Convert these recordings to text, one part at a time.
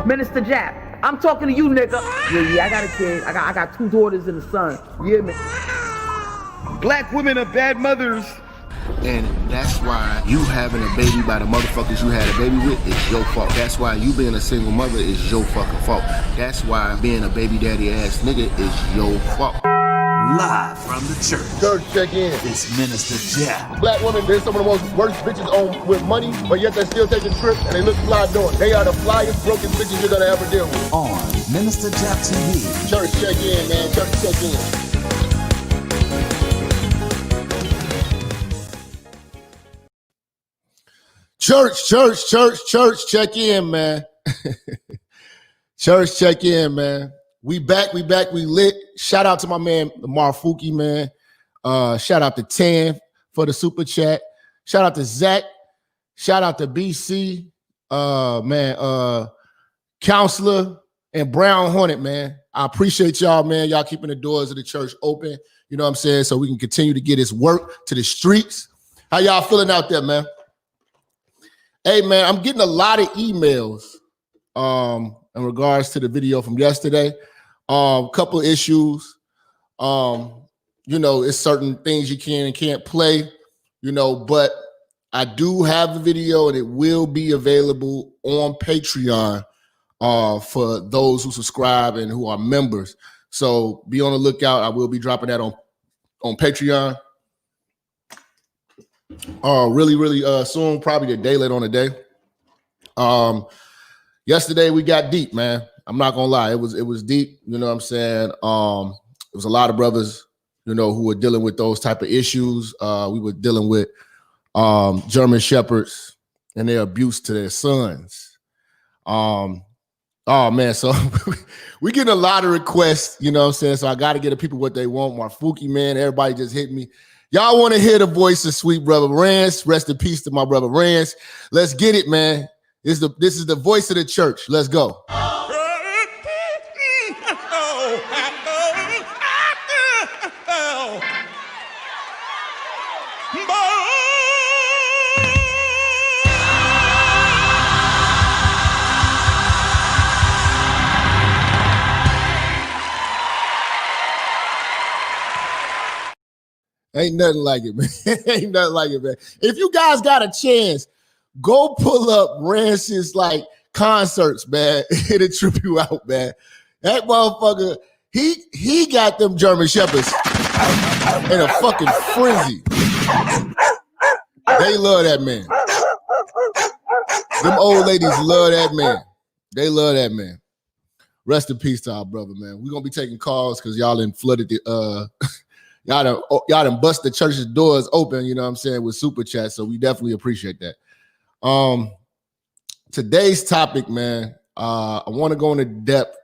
Minister Jap, I'm talking to you, nigga. Yeah, I got a kid. I got 2 daughters and a son. You hear me? Black women are bad mothers. And that's why you having a baby by the motherfuckers you had a baby with is your fault. That's why you being a single mother is your fucking fault. That's why being a baby daddy ass nigga is your fault. Live from the church. Church check in. It's Minister Jap. Black women, they're some of the most worst bitches on with money, but yet they're still taking trips and they look fly doing it. They are the flyest broken bitches you're gonna ever deal with. On Minister Jap TV. Church check in, man. Church check in. Church, check in, man. Church, check in, man. We back, we lit. Shout out to my man, Marfuki, man. Shout out to Tan for the super chat. Shout out to Zach. Shout out to BC, Counselor, and Brown Hornet, man. I appreciate y'all, man. Y'all keeping the doors of the church open, you know what I'm saying, so we can continue to get his work to the streets. How y'all feeling out there, man? Hey, man, I'm getting a lot of emails in regards to the video from yesterday. Couple of issues. You know, it's certain things you can and can't play, you know, but I do have the video and it will be available on Patreon for those who subscribe and who are members. So be on the lookout. I will be dropping that on Patreon. Really soon, probably the day later on the day. Yesterday we got deep, man. I'm not gonna lie, it was deep, you know what I'm saying? It was a lot of brothers, you know, who were dealing with those type of issues. We were dealing with German shepherds and their abuse to their sons. Oh man, so we getting a lot of requests, you know what I'm saying? So I gotta get the people what they want. Marfuki, man, everybody just hit me. Y'all want to hear the voice of sweet brother Rance. Rest in peace to my brother Rance. Let's get it, man. This is the voice of the church. Let's go. Ain't nothing like it, man. Ain't nothing like it, man. If you guys got a chance, go pull up Rance's like concerts, man. It'll trip you out, man. That motherfucker, he got them German shepherds in a fucking frenzy. They love that man. Them old ladies love that man. They love that man. Rest in peace to our brother, man. We're gonna be taking calls because y'all done flooded the y'all done bust the church's doors open, you know what I'm saying, with super chat. So we definitely appreciate that. Today's topic, man, I want to go into depth.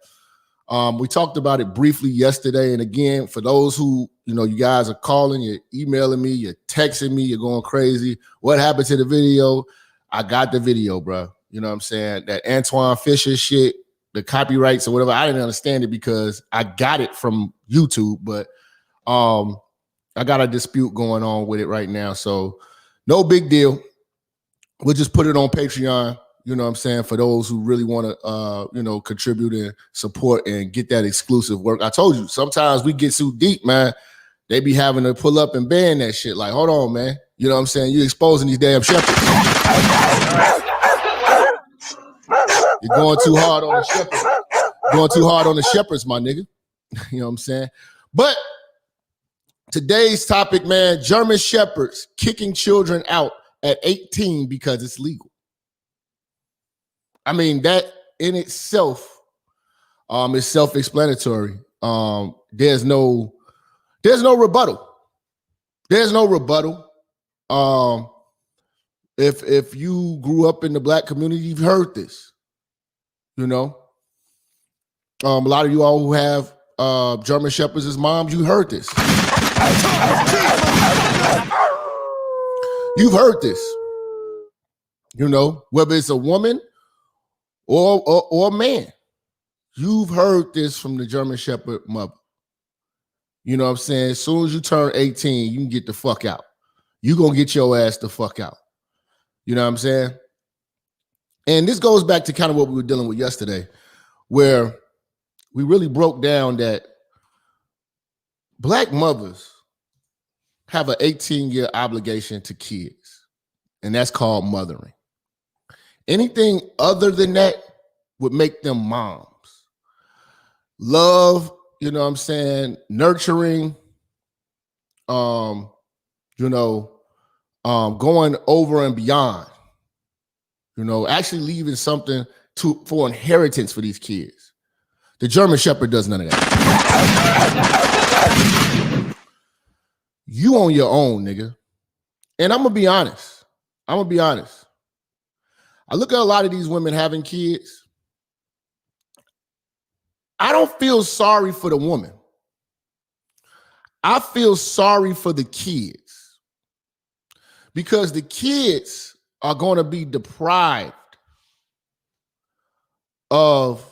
We talked about it briefly yesterday. And again, for those who, you know, you guys are calling, you're emailing me, you're texting me, you're going crazy. What happened to the video? I got the video, bro. You know what I'm saying? That Antoine Fisher shit, the copyrights or whatever, I didn't understand it because I got it from YouTube, but I got a dispute going on with it right now. So no big deal. We'll just put it on Patreon, you know what I'm saying, for those who really want to, you know, contribute and support and get that exclusive work. I told you, sometimes we get too deep, man. They be having to pull up and ban that shit. Like, hold on, man. You know what I'm saying? You're exposing these damn shepherds. You're going too hard on the shepherds. Going too hard on the shepherds, my nigga. You know what I'm saying? But today's topic, man, German shepherds kicking children out at 18 because it's legal. I mean, that in itself is self-explanatory. There's no rebuttal. There's no rebuttal. If you grew up in the black community, you've heard this. You know, a lot of you all who have German shepherds as moms, you heard this. You've heard this. You know, whether it's a woman or a man, you've heard this from the German shepherd mother. You know what I'm saying? As soon as you turn 18, you can get the fuck out. You gonna get your ass the fuck out. You know what I'm saying? And this goes back to kind of what we were dealing with yesterday, where we really broke down that Black mothers have an 18-year obligation to kids, and that's called mothering. Anything other than that would make them moms. Love, you know what I'm saying, nurturing, going over and beyond, actually leaving something for inheritance for these kids. The German Shepherd does none of that. You on your own, nigga. And I'm gonna be honest. I look at a lot of these women having kids. I don't feel sorry for the woman. I feel sorry for the kids, because the kids are going to be deprived of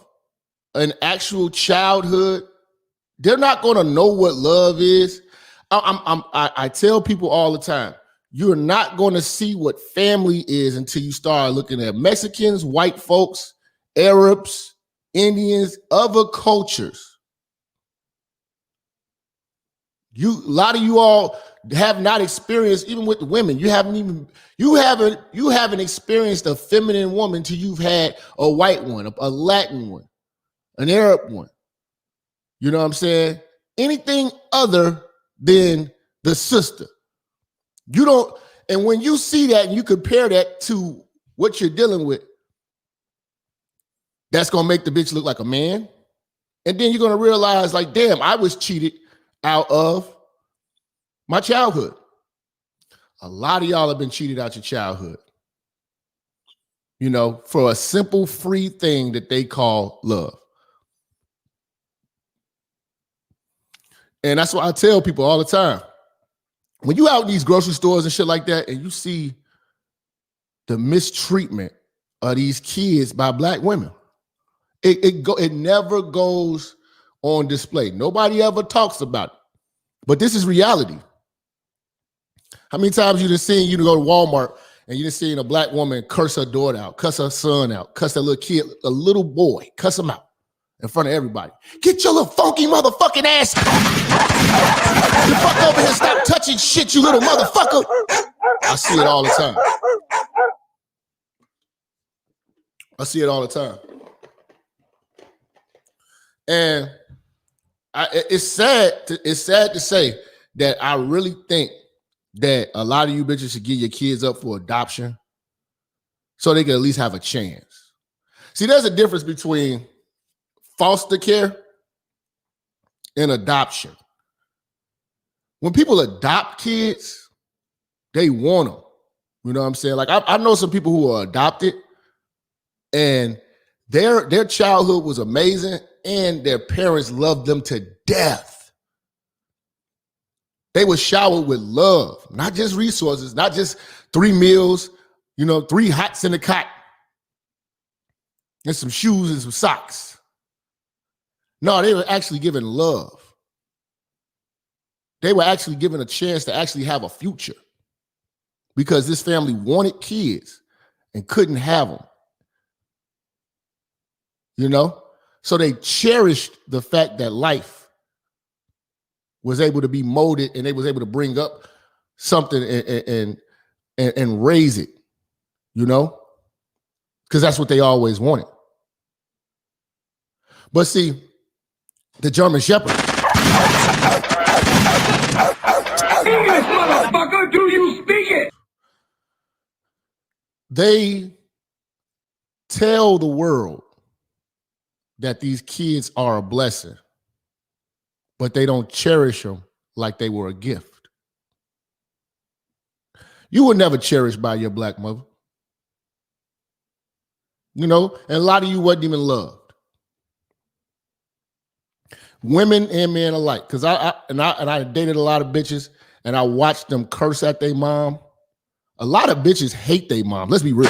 an actual childhood. They're not going to know what love is. I tell people all the time, you're not going to see what family is until you start looking at Mexicans, white folks, Arabs, Indians, other cultures. A lot of you all have not experienced, even with the women, you haven't experienced a feminine woman till you've had a white one, a Latin one, an Arab one. You know what I'm saying? Anything other than the sister. You don't, and when you see that and you compare that to what you're dealing with, that's gonna make the bitch look like a man. And then you're gonna realize, like, damn, I was cheated out of my childhood. A lot of y'all have been cheated out your childhood, for a simple, free thing that they call love. And that's why I tell people all the time, when you out in these grocery stores and shit like that, and you see the mistreatment of these kids by Black women, it never goes on display. Nobody ever talks about it. But this is reality. How many times you done seen, go to Walmart and you done seen a Black woman curse her daughter out, cuss her son out, cuss her little kid, a little boy, cuss him out in front of everybody. Get your little funky motherfucking ass. You fuck over here, stop touching shit, you little motherfucker. I see it all the time. And it's sad to say that I really think that a lot of you bitches should give your kids up for adoption so they can at least have a chance. See, there's a difference between foster care and adoption. When people adopt kids, they want them. You know what I'm saying? Like, I know some people who are adopted and their childhood was amazing and their parents loved them to death. They were showered with love, not just resources, not just 3 meals, 3 hots in the cot and some shoes and some socks. No, they were actually given love. They were actually given a chance to actually have a future because this family wanted kids and couldn't have them. So they cherished the fact that life was able to be molded and they was able to bring up something and raise it, because that's what they always wanted. But see, the German Shepherd. English, motherfucker, do you speak it? They tell the world that these kids are a blessing, but they don't cherish them like they were a gift. You were never cherished by your Black mother. And a lot of you wasn't even loved. Women and men alike. Because I dated a lot of bitches and I watched them curse at their mom. A lot of bitches hate their mom. Let's be real.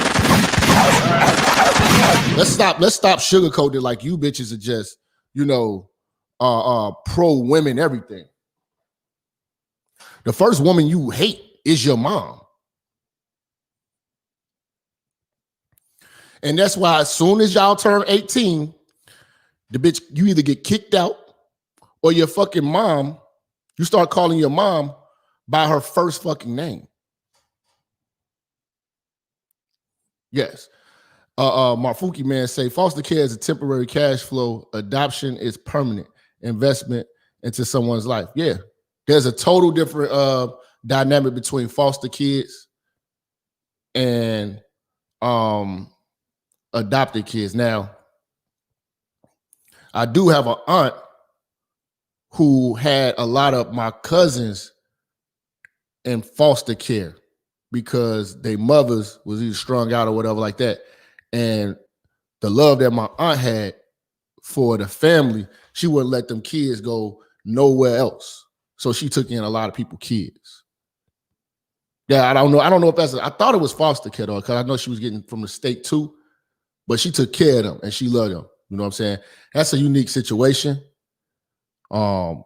Let's stop sugarcoating it like you bitches are just, pro women, everything. The first woman you hate is your mom. And that's why as soon as y'all turn 18, the bitch, you either get kicked out or your fucking mom, you start calling your mom by her first fucking name. Yes. Marfuki man say foster care is a temporary cash flow. Adoption is permanent investment into someone's life. Yeah. There's a total different dynamic between foster kids and adopted kids. Now, I do have an aunt who had a lot of my cousins in foster care because their mothers was either strung out or whatever like that. And the love that my aunt had for the family, she wouldn't let them kids go nowhere else. So she took in a lot of people's kids. Yeah, I don't know if that's, I thought it was foster care though, because I know she was getting from the state too, but she took care of them and she loved them. You know what I'm saying? That's a unique situation. You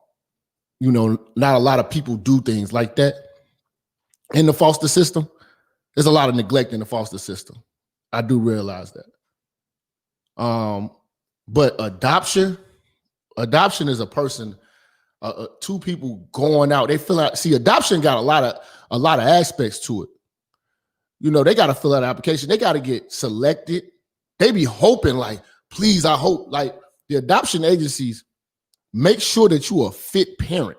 know, not a lot of people do things like that in the foster system. There's a lot of neglect in the foster system. I do realize that. But adoption is a person, two people going out. They fill out. See, adoption got a lot of aspects to it. You know, they got to fill out an application. They got to get selected. They be hoping, like, please, I hope, like, the adoption agencies make sure that you are a fit parent.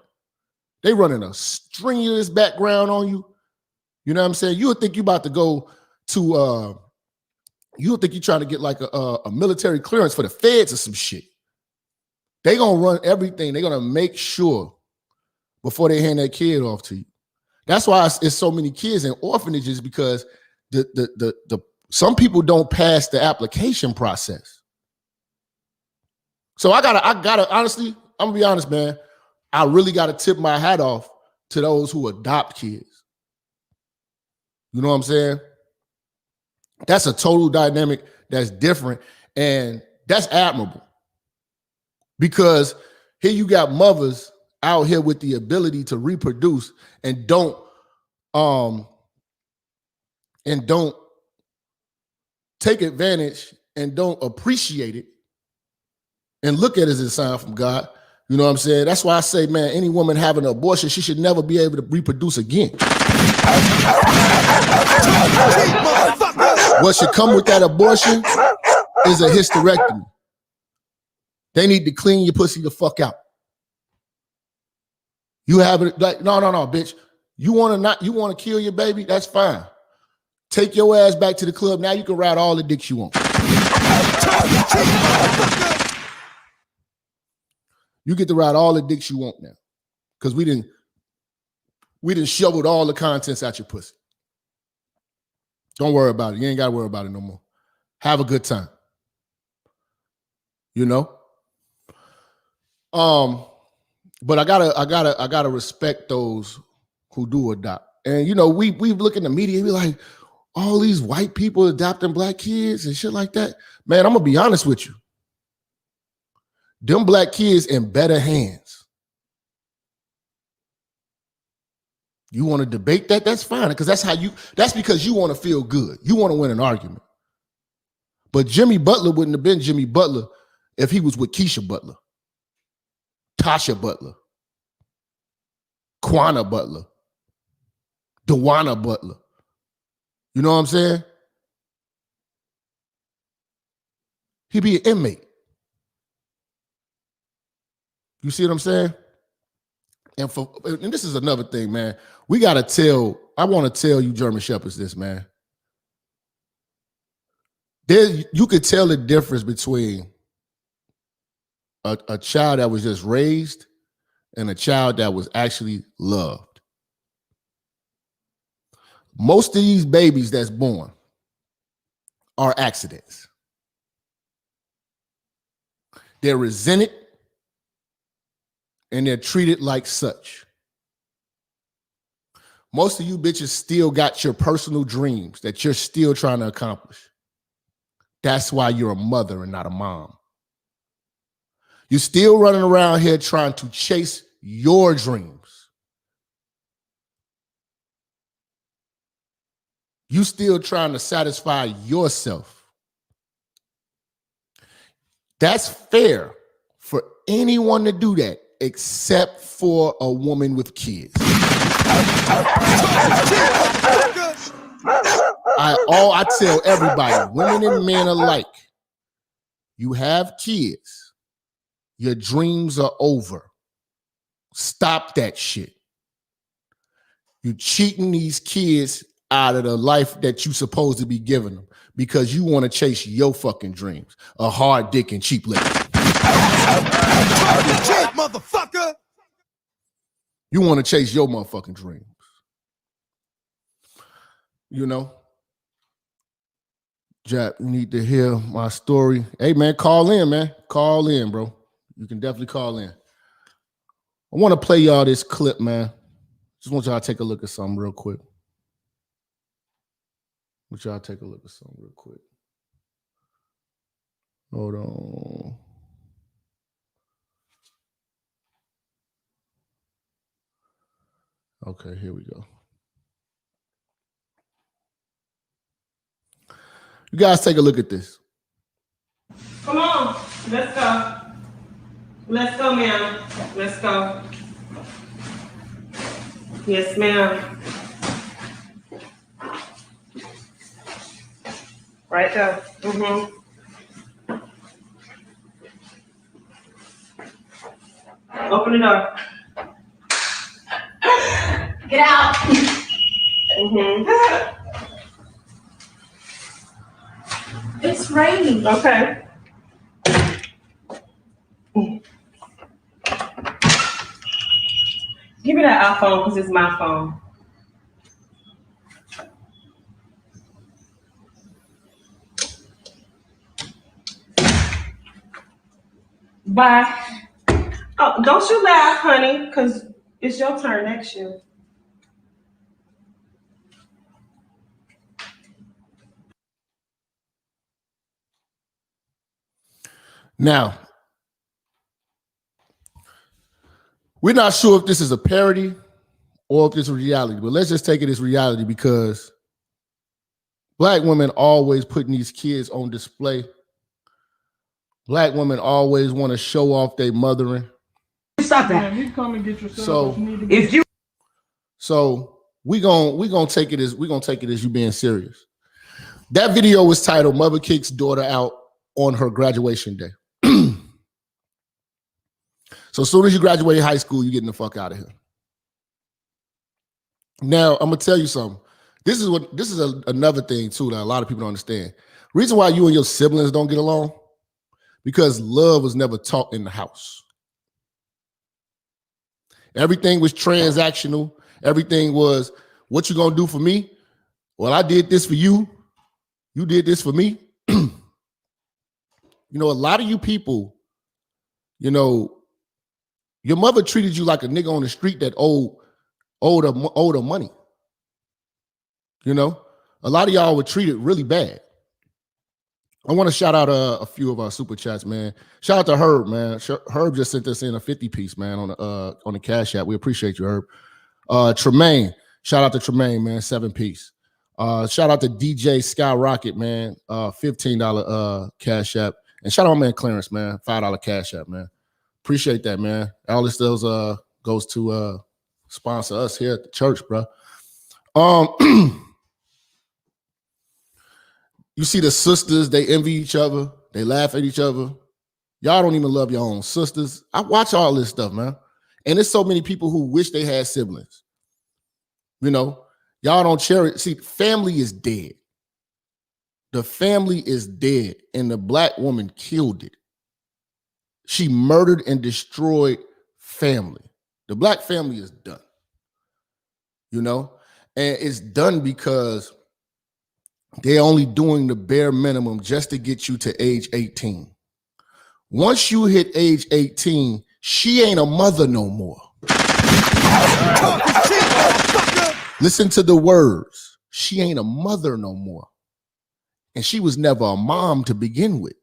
They running a strenuous background on you. You know what I'm saying? You would think you about to go to you would think you're trying to get like a military clearance for the feds or some shit. They gonna run everything. They're gonna make sure before they hand that kid off to you. That's why it's so many kids in orphanages, because the some people don't pass the application process. So I gotta honestly, I'm gonna be honest, man. I really gotta tip my hat off to those who adopt kids. You know what I'm saying? That's a total dynamic that's different, and that's admirable. Because here you got mothers out here with the ability to reproduce and don't take advantage and don't appreciate it and look at it as a sign from God. You know what I'm saying? That's why I say, man, any woman having an abortion, she should never be able to reproduce again. What should come with that abortion is a hysterectomy. They need to clean your pussy the fuck out. You have it like, no, bitch. You want to kill your baby? That's fine. Take your ass back to the club. Now you can ride all the dicks you want. You get to ride all the dicks you want now. Because we didn't shoveled all the contents out your pussy. Don't worry about it. You ain't got to worry about it no more. Have a good time. You know? But I gotta respect those who do adopt. And you know, we look in the media and be like, all these white people adopting black kids and shit like that. Man, I'm gonna be honest with you. Them black kids in better hands. You want to debate that? That's fine, because that's because you want to feel good. You want to win an argument. But Jimmy Butler wouldn't have been Jimmy Butler if he was with Keisha Butler, Tasha Butler, Quana Butler, Dewana Butler. You know what I'm saying? He'd be an inmate. You see what I'm saying? And this is another thing, man. I want to tell you German Shepherds this, man. You could tell the difference between a child that was just raised and a child that was actually loved. Most of these babies that's born are accidents. They're resented and they're treated like such. Most of you bitches still got your personal dreams that you're still trying to accomplish. That's why you're a mother and not a mom. You're still running around here trying to chase your dreams. You still trying to satisfy yourself. That's fair for anyone to do that except for a woman with kids. I tell everybody, women and men alike, you have kids, your dreams are over. Stop that shit. You cheating these kids out of the life that you supposed to be giving them because you want to chase your fucking dreams. A hard dick and cheap liquor. Motherfucker. You want to chase your motherfucking dreams. You know? Jap, you need to hear my story. Hey, man, call in, man. Call in, bro. You can definitely call in. I want to play y'all this clip, man. Just want y'all to take a look at something real quick. Hold on. Okay, here we go. You guys take a look at this. Come on, let's go. Let's go, ma'am. Let's go. Yes, ma'am. Right there. Open the door. Get out. It's raining. Okay. Give me that iPhone because it's my phone. Bye. Oh, don't you laugh, honey, because it's your turn next year. Now, we're not sure if this is a parody or if this is reality, but let's just take it as reality because Black women always putting these kids on display. Black women always want to show off their mothering. Stop that. Man, you come and get yourself. So If you we gonna take it as you being serious. That video was titled "Mother Kicks Daughter Out on Her Graduation Day." So as soon as you graduate high school, you're getting the fuck out of here. Now, I'm gonna tell you something. This is another thing too that a lot of people don't understand. Reason why you and your siblings don't get along, because love was never taught in the house. Everything was transactional. Everything was, what you gonna do for me? Well, I did this for you. You did this for me. You know, a lot of you people, you know, your mother treated you like a nigga on the street that owed her money. You know, a lot of y'all were treated really bad. I want to shout out a few of our super chats, man. Shout out to Herb, man. Herb just sent us in a 50 piece, man, on the Cash App. We appreciate you, Herb. Tremaine, shout out to Tremaine, man, 7 piece. Shout out to DJ Skyrocket, man, $15 Cash App. And shout out my man Clarence, man, $5 Cash App, man. Appreciate that, man. All this goes to sponsor us here at the church, bro. You see the sisters, they envy each other, they laugh at each other. Y'all don't even love your own sisters. I watch all this stuff, man. And there's so many people who wish they had siblings. You know, y'all don't cherish. See, family is dead. The family is dead, and the Black woman killed it. She murdered and destroyed family. The Black family is done. You know, and it's done because they're only doing the bare minimum just to get you to age 18. Once you hit age 18, she ain't a mother no more. Listen to the words. She ain't a mother no more. And she was never a mom to begin with.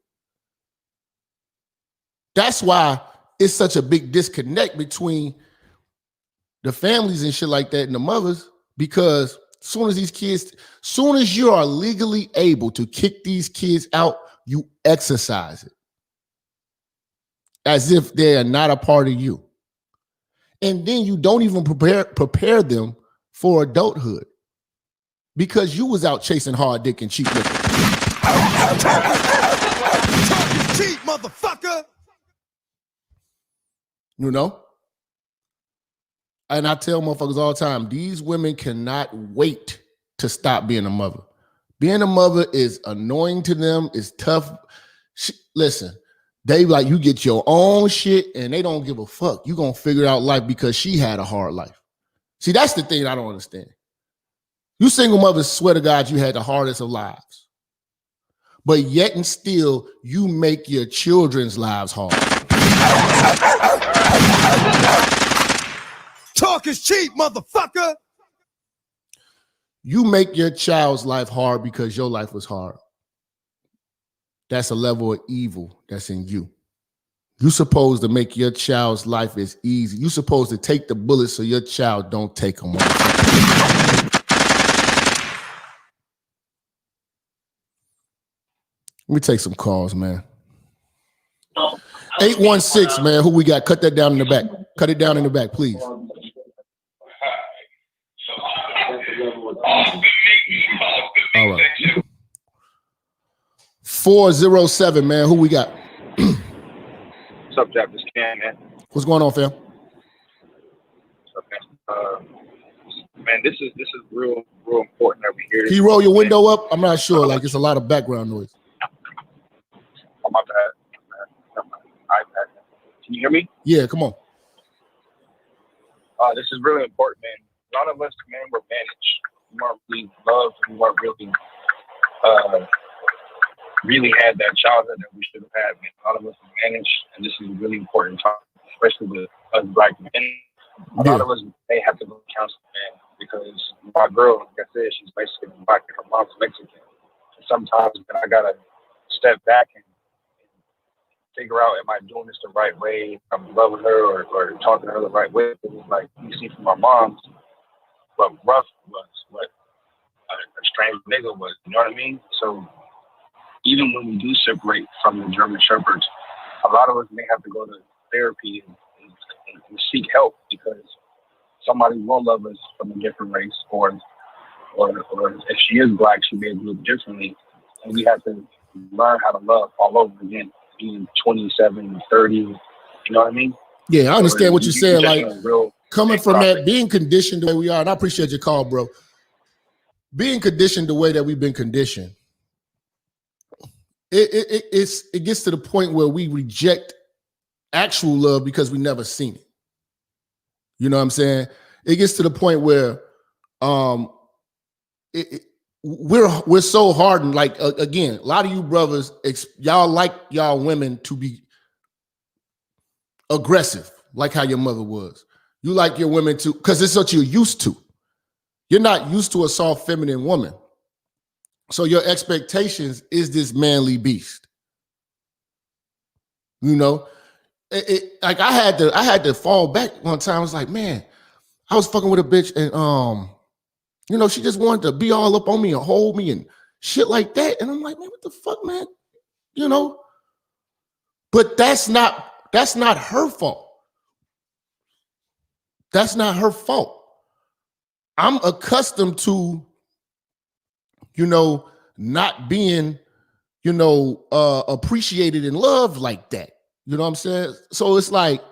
That's why it's such a big disconnect between the families and shit like that and the mothers, because soon as you are legally able to kick these kids out, you exercise it. as if they are not a part of you. And then you don't even prepare them for adulthood because you was out chasing hard dick and cheap liquor. Cheat, motherfucker. You know? And I tell motherfuckers all the time, these women cannot wait to stop being a mother. Being a mother is annoying to them, it's tough. Listen, they like, you get your own shit and they don't give a fuck. You gonna figure out life because she had a hard life. See, that's the thing I don't understand. You single mothers swear to God you had the hardest of lives. But yet and still, you make your children's lives hard. Talk is cheap, motherfucker. You make your child's life hard because your life was hard. That's a level of evil that's in you. You're supposed to make your child's life as easy. You're supposed to take the bullets so your child don't take them. Let me take some calls, man. 816, man. Who we got? Cut that down in the back. Cut it down in the back, please. All right. 407, man. Who we got? What's up, Jap? This Cam, man. What's going on, fam? Okay. Man, this is real important that we hear. Can you roll your window up? I'm not sure. Like, it's a lot of background noise. Oh, my bad. iPad. Can you hear me? Yeah, come on. This is really important, man. A lot of us, man, were managed. We weren't really loved. We weren't really had that childhood that we should have had, man. A lot of us were managed, and this is a really important time, especially with us black men. A lot of us may have to go to counseling, man, because my girl, like I said, she's basically black and her mom's Mexican. And sometimes, man, I gotta step back and figure out, am I doing this the right way? I'm loving her or talking to her the right way. It's like you see from our moms, what rough was, what a strange nigga was. You know what I mean? So even when we do separate from the German Shepherds, a lot of us may have to go to therapy and seek help because somebody will love us from a different race, or if she is black, she may look differently, and we have to learn how to love all over again. Being 27, 30, you know what I mean? Yeah, I understand what you're saying. Like, coming from process. that, being conditioned the way we are, and I appreciate your call, bro. Being conditioned the way that we've been conditioned, it gets to the point where we reject actual love because we never seen it. You know what I'm saying? It gets to the point where we're so hardened. Like, again, a lot of you brothers, y'all like y'all women to be aggressive, like how your mother was. You like your women to, because it's what you're used to. You're not used to a soft, feminine woman. So your expectations is this manly beast. You know, like I had to fall back one time. I was like, man, I was fucking with a bitch, and you know, she just wanted to be all up on me and hold me and shit like that. And I'm like, man, what the fuck, man? You know, but that's not her fault. That's not her fault. I'm accustomed to, you know, not being, you know, appreciated and loved like that. You know what I'm saying? So it's like,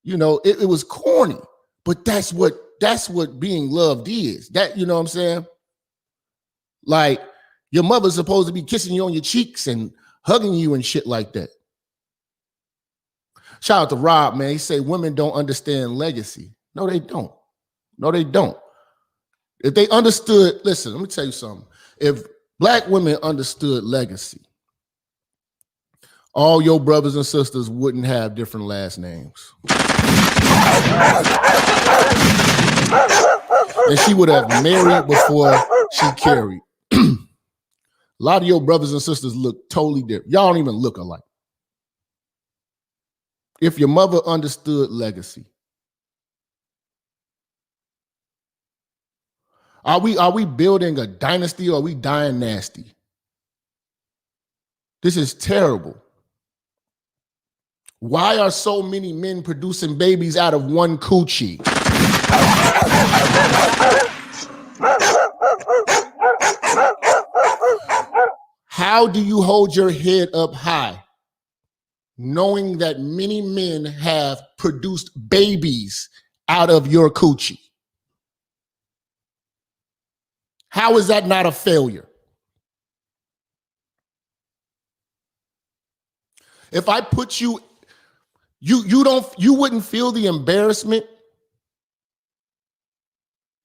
you know, it was corny, but that's what being loved is. That, you know what I'm saying? Like, your mother's supposed to be kissing you on your cheeks and hugging you and shit like that. Shout out to Rob, man. He say women don't understand legacy. No, they don't. No, they don't. If they understood, listen, let me tell you something. If black women understood legacy, all your brothers and sisters wouldn't have different last names. And she would have married before she carried. A lot of your brothers and sisters look totally different. Y'all don't even look alike. If your mother understood legacy, are we building a dynasty, or are we dying nasty? This is terrible. Why are so many men producing babies out of one coochie? How do you hold your head up high knowing that many men have produced babies out of your coochie? How is that not a failure? If I put you wouldn't feel the embarrassment.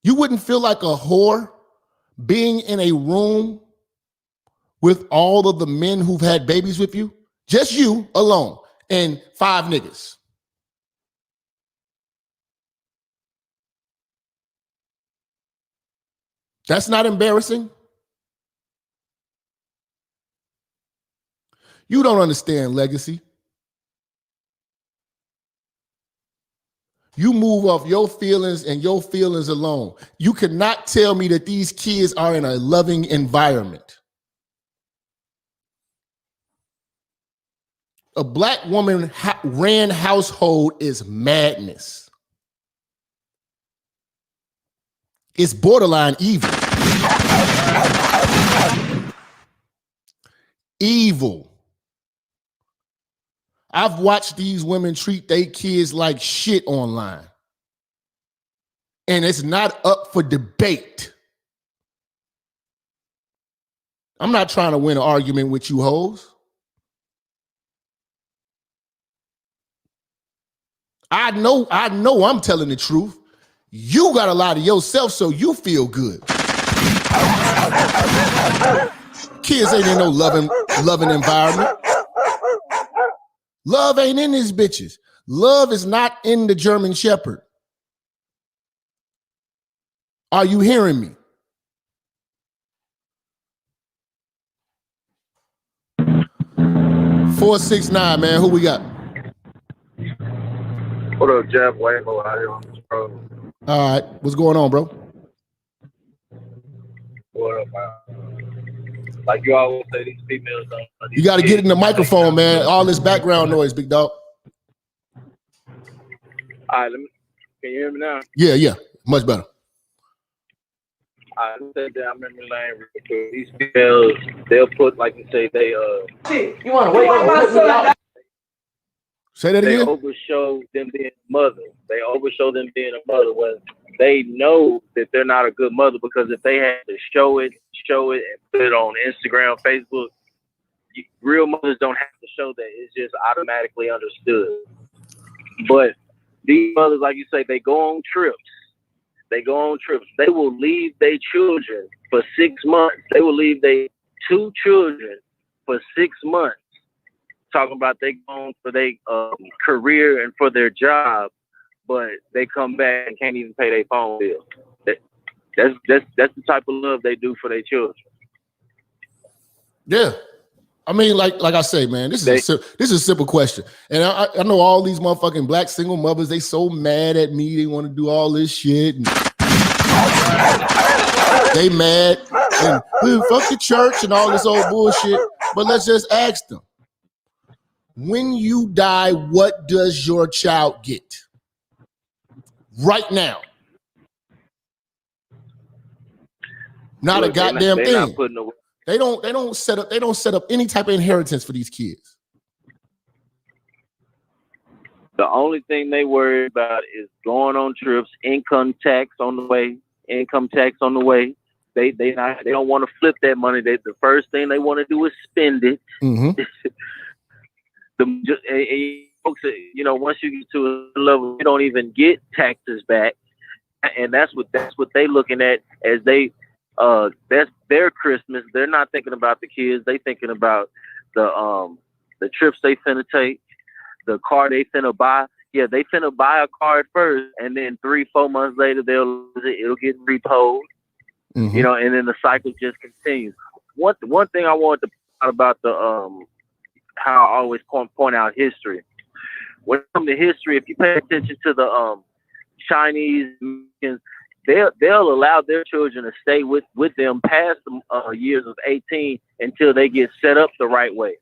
You wouldn't feel like a whore being in a room with all of the men who've had babies with you, just you alone and 5 niggas. That's not embarrassing. You don't understand legacy. You move off your feelings and your feelings alone. You cannot tell me that these kids are in a loving environment. A black woman ran household is madness. It's borderline evil. Evil. I've watched these women treat their kids like shit online. And it's not up for debate. I'm not trying to win an argument with you hoes. I know I'm telling the truth. You got a lot of yourself, so you feel good. Kids ain't in no loving environment. Love ain't in these bitches. Love is not in the German Shepherd. Are you hearing me? $469, man. Who we got? What up, Jap? Waymo out here on this road. All right. What's going on, bro? What up, man? Like you always say, these females don't. You got to get in the microphone, man. All this background noise, big dog. All right, can you hear me now? Yeah. Much better. I said that I'm in the lane real quick. These females, they'll put, like you say, they You want to wait on Say that they again. overshow them being a mother. They overshow them being a mother when they know that they're not a good mother, because if they had to show it and put it on Instagram, Facebook, real mothers don't have to show that. It's just automatically understood. But these mothers, like you say, they go on trips. They will leave their children for 6 months. They will leave their 2 children for 6 months. Talking about they going for their career and for their job, but they come back and can't even pay their phone bill. That's the type of love they do for their children. Yeah. I mean, like I say, man, this is a simple question. And I know all these motherfucking black single mothers, they so mad at me. They want to do all this shit. And they mad. And fuck the church and all this old bullshit. But let's just ask them. When you die, what does your child get? Right now. Not a goddamn thing. They don't set up any type of inheritance for these kids. The only thing they worry about is going on trips, income tax on the way. They don't want to flip that money. The first thing they want to do is spend it. Mm-hmm. Folks, once you get to a level, you don't even get taxes back, and that's what they looking at as that's their Christmas. They're not thinking about the kids. They thinking about the trips they finna take, the car they finna buy. Yeah, they finna buy a car at first, and then 3-4 months later it'll get repoed. Mm-hmm. And then the cycle just continues. One thing I wanted to point out about the how I always point out history. When it comes to history, if you pay attention to the Chinese, they'll allow their children to stay with them past the years of 18 until they get set up the right way.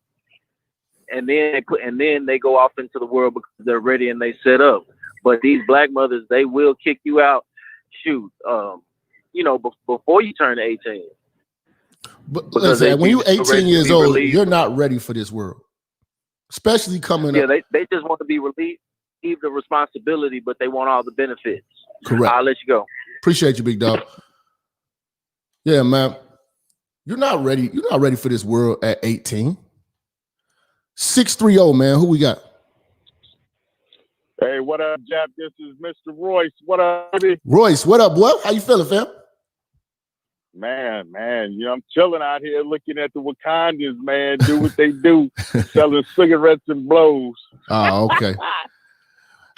and then they go off into the world because they're ready and they set up. But these black mothers, they will kick you out. Shoot, before you turn 18. But listen, when you're 18 years old, you're not ready for this world, especially coming up. Yeah, they just want to be relieved the responsibility, but they want all the benefits. Correct. I'll let you go. Appreciate you, big dog. Yeah, man. You're not ready. You're not ready for this world at 18. 630, man. Who we got? Hey, what up, Jap? This is Mr. Royce. What up, baby? Royce, what up, boy? How you feeling, fam? Man, I'm chilling out here looking at the Wakandans, man, do what they do, selling cigarettes and blows. Oh, okay.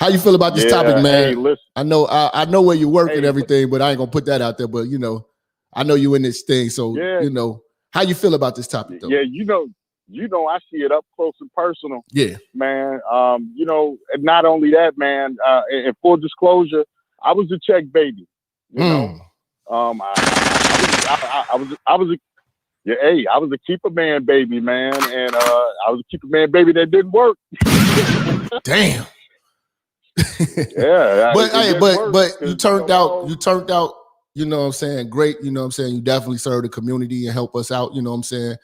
How you feel about this topic, man? Hey, listen. I know where you work and everything, but I ain't gonna put that out there. But I know you in this thing, so how you feel about this topic, though? Yeah, I see it up close and personal. Yeah, man. And not only that, man. In full disclosure, I was a check baby. I was a keeper man baby, man, and I was a keeper man baby that didn't work. Damn. Yeah, but you turned out. You know what I'm saying? Great. You know what I'm saying? You definitely serve the community and help us out. You know what I'm saying?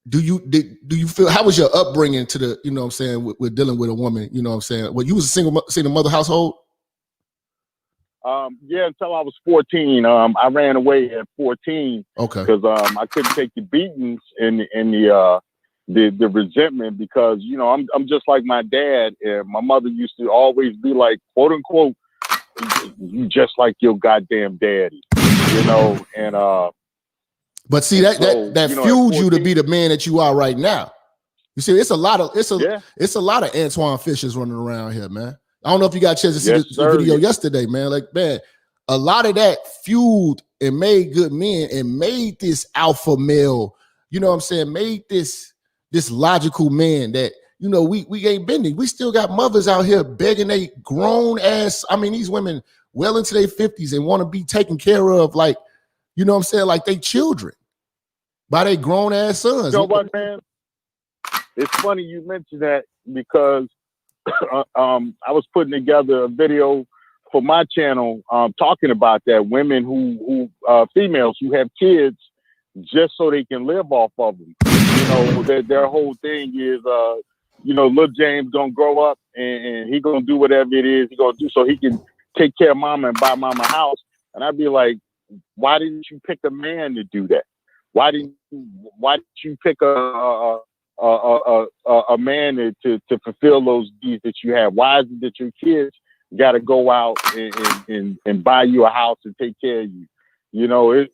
Do you feel, how was your upbringing to the, you know what I'm saying, with dealing with a woman? You know what I'm saying? Well, you was a single mother household. Yeah, until I was 14. I ran away at 14. Okay. Because I couldn't take the beatings and the resentment, because I'm just like my dad, and my mother used to always be like, quote unquote, you just like your goddamn daddy, and but see that fueled you to be the man that you are right now. You see, it's a lot of Antoine Fishers running around here, man. I don't know if you got a chance to see the video yesterday, man. Like, man, a lot of that fueled and made good men and made this alpha male, you know what I'm saying, made this logical man that, we ain't bending. We still got mothers out here begging they grown ass. I mean, these women well into their 50s and want to be taken care of, like, you know what I'm saying, like they children by their grown ass sons. You know what, man? It's funny you mentioned that, because I was putting together a video for my channel talking about that. Women who females who have kids just so they can live off of them. Their whole thing is, little James gonna grow up and he gonna do whatever it is he gonna do so he can take care of mama and buy mama a house. And I'd be like, why didn't you pick a man to do that? Why didn't you pick a man to fulfill those needs that you have? Why is it that your kids got to go out and buy you a house and take care of you?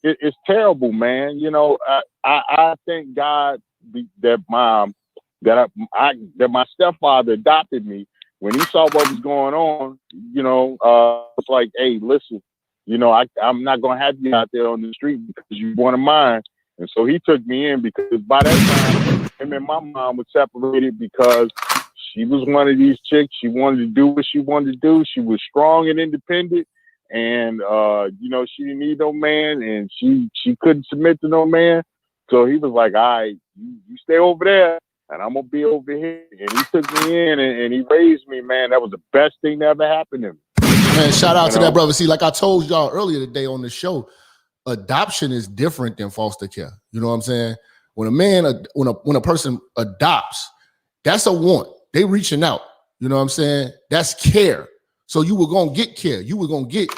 It's terrible, man. I thank God that my stepfather adopted me. When he saw what was going on, it's like, hey, listen, I'm not gonna have you out there on the street because you're one of mine. And so he took me in, because by that time, him and my mom were separated because she was one of these chicks. She wanted to do what she wanted to do. She was strong and independent, and she didn't need no man, and she couldn't submit to no man. So he was like, all right, you stay over there, and I'm gonna be over here. And he took me in and he raised me, man. That was the best thing that ever happened to me. Man, shout out to that brother. See, like I told y'all earlier today on the show, adoption is different than foster care. You know what I'm saying? When a person adopts, that's a want. They reaching out. You know what I'm saying? That's care. So you were gonna get care. You were gonna get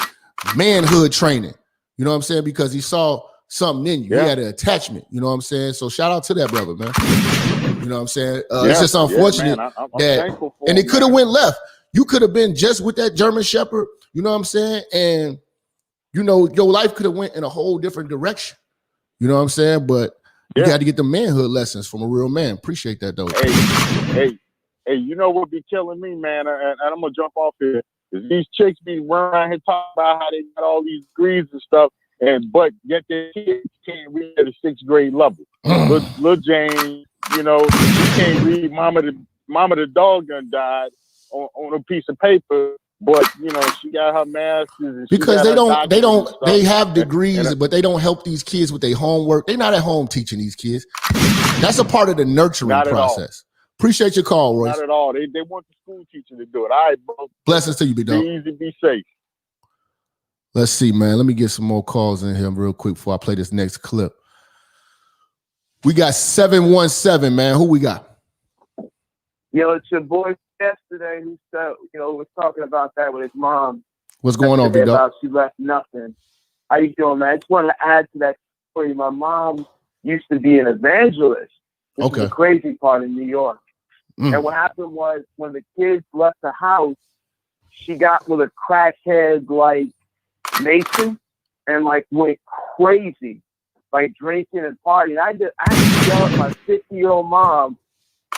manhood training. You know what I'm saying? Because he saw something in you. Yeah. He had an attachment. You know what I'm saying? So shout out to that brother, man. You know what I'm saying? It's just unfortunate that, and it could have went left. You could have been just with that German Shepherd. You know what I'm saying? And your life could have went in a whole different direction. You know what I'm saying? But you got to get the manhood lessons from a real man. Appreciate that, though. Hey, you know what be killing me, man? And I'm going to jump off here. Is these chicks be running around here talking about how they got all these degrees and stuff, but yet their kids can't read at a 6th grade level. Little James, he can't read Mama the dog done died on a piece of paper. But she got her masters. Because they have degrees, but they don't help these kids with their homework. They're not at home teaching these kids. That's a part of the nurturing Not at all. process. Appreciate your call, Royce. Not at all. They want the school teacher to do it. All right, bro. Blessings to you, big Be dog. easy, be safe. Let's see, man. Let me get some more calls in here real quick before I play this next clip. We got 717, man. Who we got? Yo, it's your boy yesterday who said, was talking about that with his mom. What's going on, big dog? She left nothing. How you doing, man? I just wanted to add to that story. My mom used to be an evangelist. This is the crazy part in New York. And what happened was when the kids left the house, she got with a crackhead like Mason and like went crazy, like drinking and partying. I had to yell at my 50-year-old mom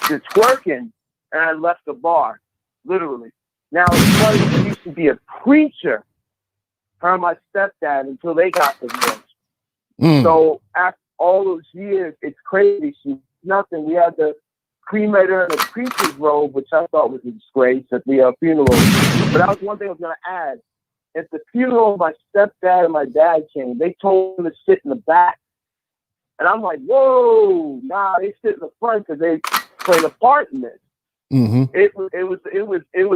to twerking, and I left the bar, literally. Now it's funny, she used to be a preacher, her and my stepdad, until they got divorced. So after all those years, it's crazy. She's nothing. We had to cremate her in a preacher's robe, which I thought was a disgrace at the funeral. But that was one thing I was going to add. At the funeral, my stepdad and my dad came. They told them to sit in the back. And I'm like, whoa, nah, they sit in the front because they played a part in this. It was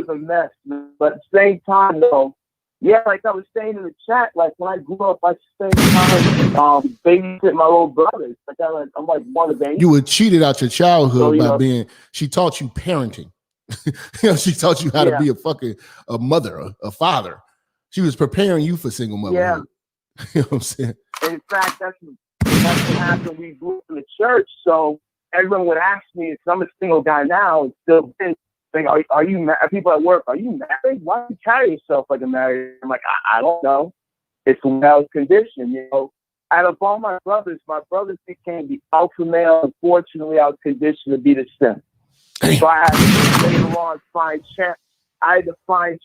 a mess. But at the same time, though, yeah, like I was saying in the chat, like when I grew up, I spent time babysitting my little brothers. Like I'm like one of them. You were cheated out your childhood by being. She taught you parenting. She taught you how to be a mother, a father. She was preparing you for single motherhood. Yeah. You know what I'm saying? And in fact, that's what happened. We grew up in the church, so everyone would ask me, because I'm a single guy now, and still think, are you married? People at work, are you married? Why do you carry yourself like a married? I'm like, I don't know. It's the way I was conditioned, Out of all my brothers became the alpha male. Unfortunately, I was conditioned to be the simp. So I had to later on find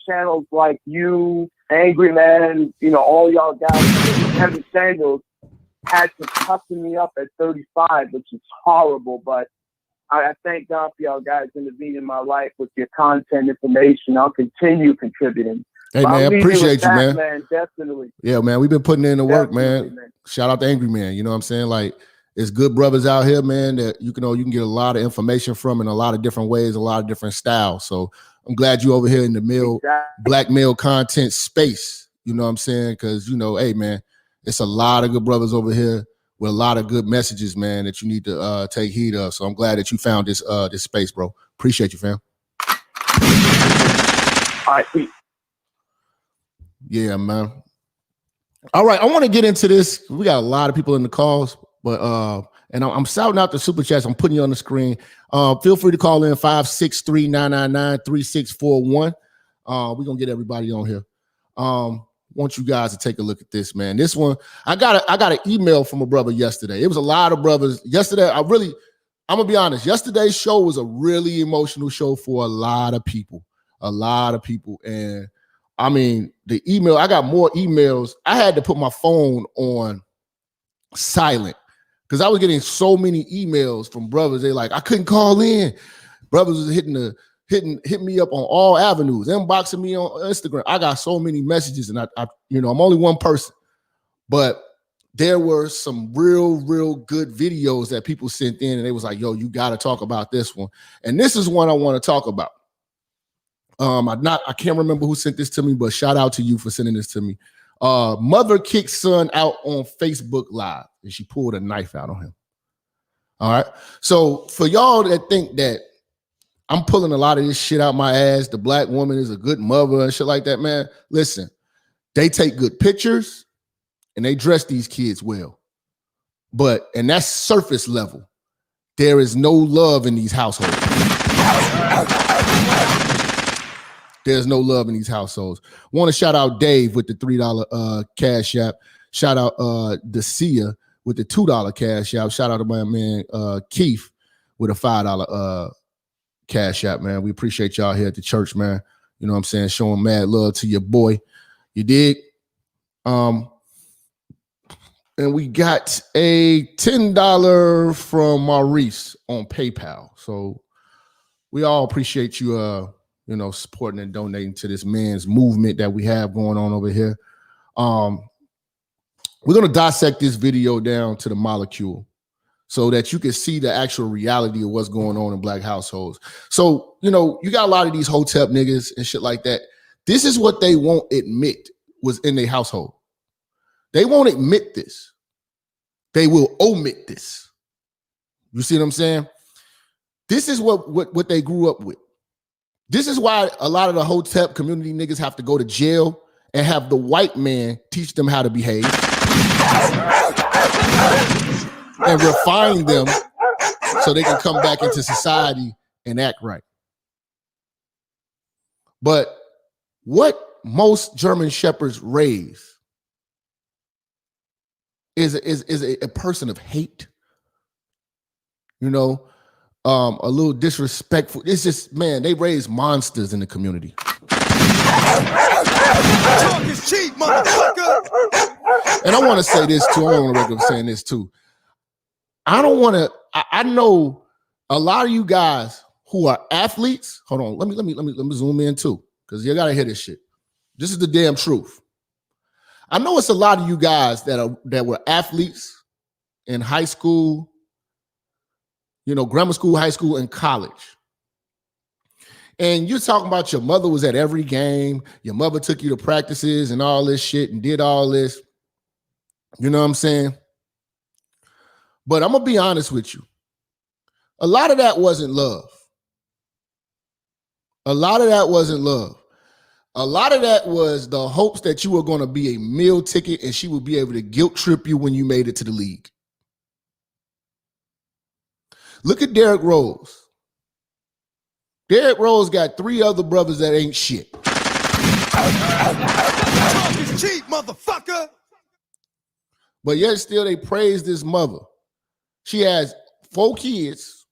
channels like you, Angry Man, all y'all guys, Kevin Samuels, had to toughen me up at 35, which is horrible, but I thank God for y'all guys intervening in my life with your content information. I'll continue contributing. Hey, man, I appreciate you, man. Definitely. Yeah, man, we've been putting in the work, man. Shout out to Angry Man. You know what I'm saying? Like, it's good brothers out here, man, that you can get a lot of information from in a lot of different ways, a lot of different styles. So I'm glad you over here in the black male content space. You know what I'm saying? Because, hey, man, it's a lot of good brothers over here with a lot of good messages, man, that you need to take heed of. So I'm glad that you found this space, bro. Appreciate you, fam. All right, peace. Yeah, man. All right, I want to get into this. We got a lot of people in the calls, but and I'm shouting out the super chats. I'm putting you on the screen. Feel free to call in 563-999-3641. We're gonna get everybody on here. Want you guys to take a look at this, man. This one, I got an email from a brother yesterday. It was a lot of brothers yesterday. I'm gonna be honest. Yesterday's show was a really emotional show for a lot of people. And I mean, the email, I got more emails. I had to put my phone on silent because I was getting so many emails from brothers. They like, I couldn't call in. Brothers was hitting me up on all avenues, inboxing me on Instagram. I got so many messages, and I'm only one person, but there were some real good videos that people sent in, and they was like, yo, you got to talk about this one. And this is one I want to talk about. I can't remember who sent this to me, but shout out to you for sending this to me. Mother kicked son out on Facebook Live, and she pulled a knife out on him. All right. So for y'all that think that I'm pulling a lot of this shit out my ass, the black woman is a good mother and shit like that, man, listen, they take good pictures and they dress these kids well. And that's surface level. There is no love in these households. There's no love in these households. Want to shout out Dave with the $3 cash app. Shout out Dacia with the $2 cash app. Shout out to my man Keith with a $5 cash app, man. We appreciate y'all here at the church, man. You know what I'm saying? Showing mad love to your boy. You dig? And we got a $10 from Maurice on PayPal. So we all appreciate you supporting and donating to this man's movement that we have going on over here. We're going to dissect this video down to the molecule. so that you can see the actual reality of what's going on in black households. So, you know, you got a lot of these hotep niggas and shit like that. This is what they won't admit was in their household. They won't admit this. They will omit this. You see what I'm saying? This is what they grew up with. This is why a lot of the hotep community niggas have to go to jail and have the white man teach them how to behave and refine them so they can come back into society and act right. But what most German shepherds raise is a person of hate, you know, a little disrespectful. It's just, man, they raise monsters in the community. Talk is cheap, motherfucker. And I want to say this too. I want to record saying this too. I don't want to. I know a lot of you guys who are athletes. Hold on. Let me zoom in too, because you gotta hear this shit. This is the damn truth. I know it's a lot of you guys that were athletes in high school, you know, grammar school, high school, and college. And you're talking about your mother was at every game. Your mother took you to practices and all this shit and did all this. You know what I'm saying? But I'm going to be honest with you. A lot of that wasn't love. A lot of that wasn't love. A lot of that was the hopes that you were going to be a meal ticket and she would be able to guilt trip you when you made it to the league. Look at Derrick Rose. Derrick Rose got 3 other brothers that ain't shit. Talk is cheap, motherfucker. But yet still they praise this mother. She has 4 kids.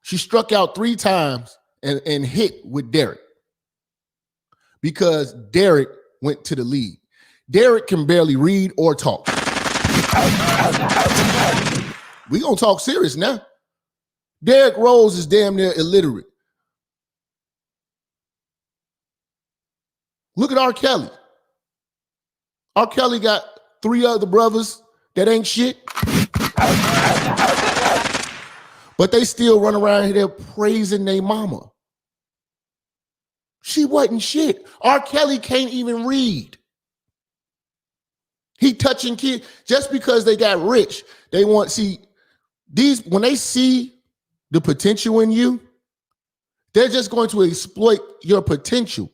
She struck out 3 times and hit with Derrick because Derrick went to the league. Derrick can barely read or talk. We gonna talk serious now. Derrick Rose is damn near illiterate. Look at R. Kelly. R. Kelly got 3 other brothers that ain't shit. But they still run around here praising their mama. She wasn't shit. R. Kelly can't even read. He touching kids just because they got rich. They want see these when they see the potential in you, they're just going to exploit your potential.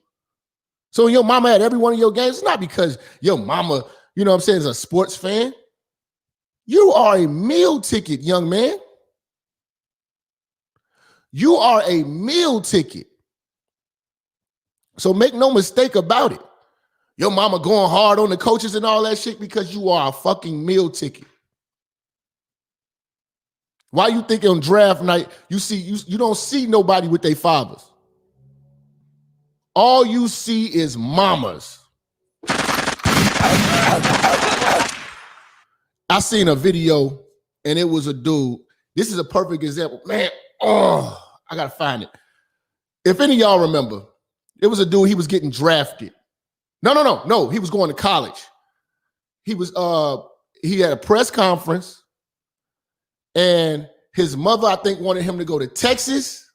So when your mama at every one of your games, it's not because your mama, you know what I'm saying, is a sports fan. You are a meal ticket, young man. You are a meal ticket. So make no mistake about it. Your mama going hard on the coaches and all that shit because you are a fucking meal ticket. Why you think on draft night you don't see nobody with their fathers? All you see is mamas. I seen a video and it was a dude. This is a perfect example. Man, I gotta find it. If any of y'all remember, it was a dude, he was getting drafted. No, he was going to college. He had a press conference and his mother, I think, wanted him to go to Texas,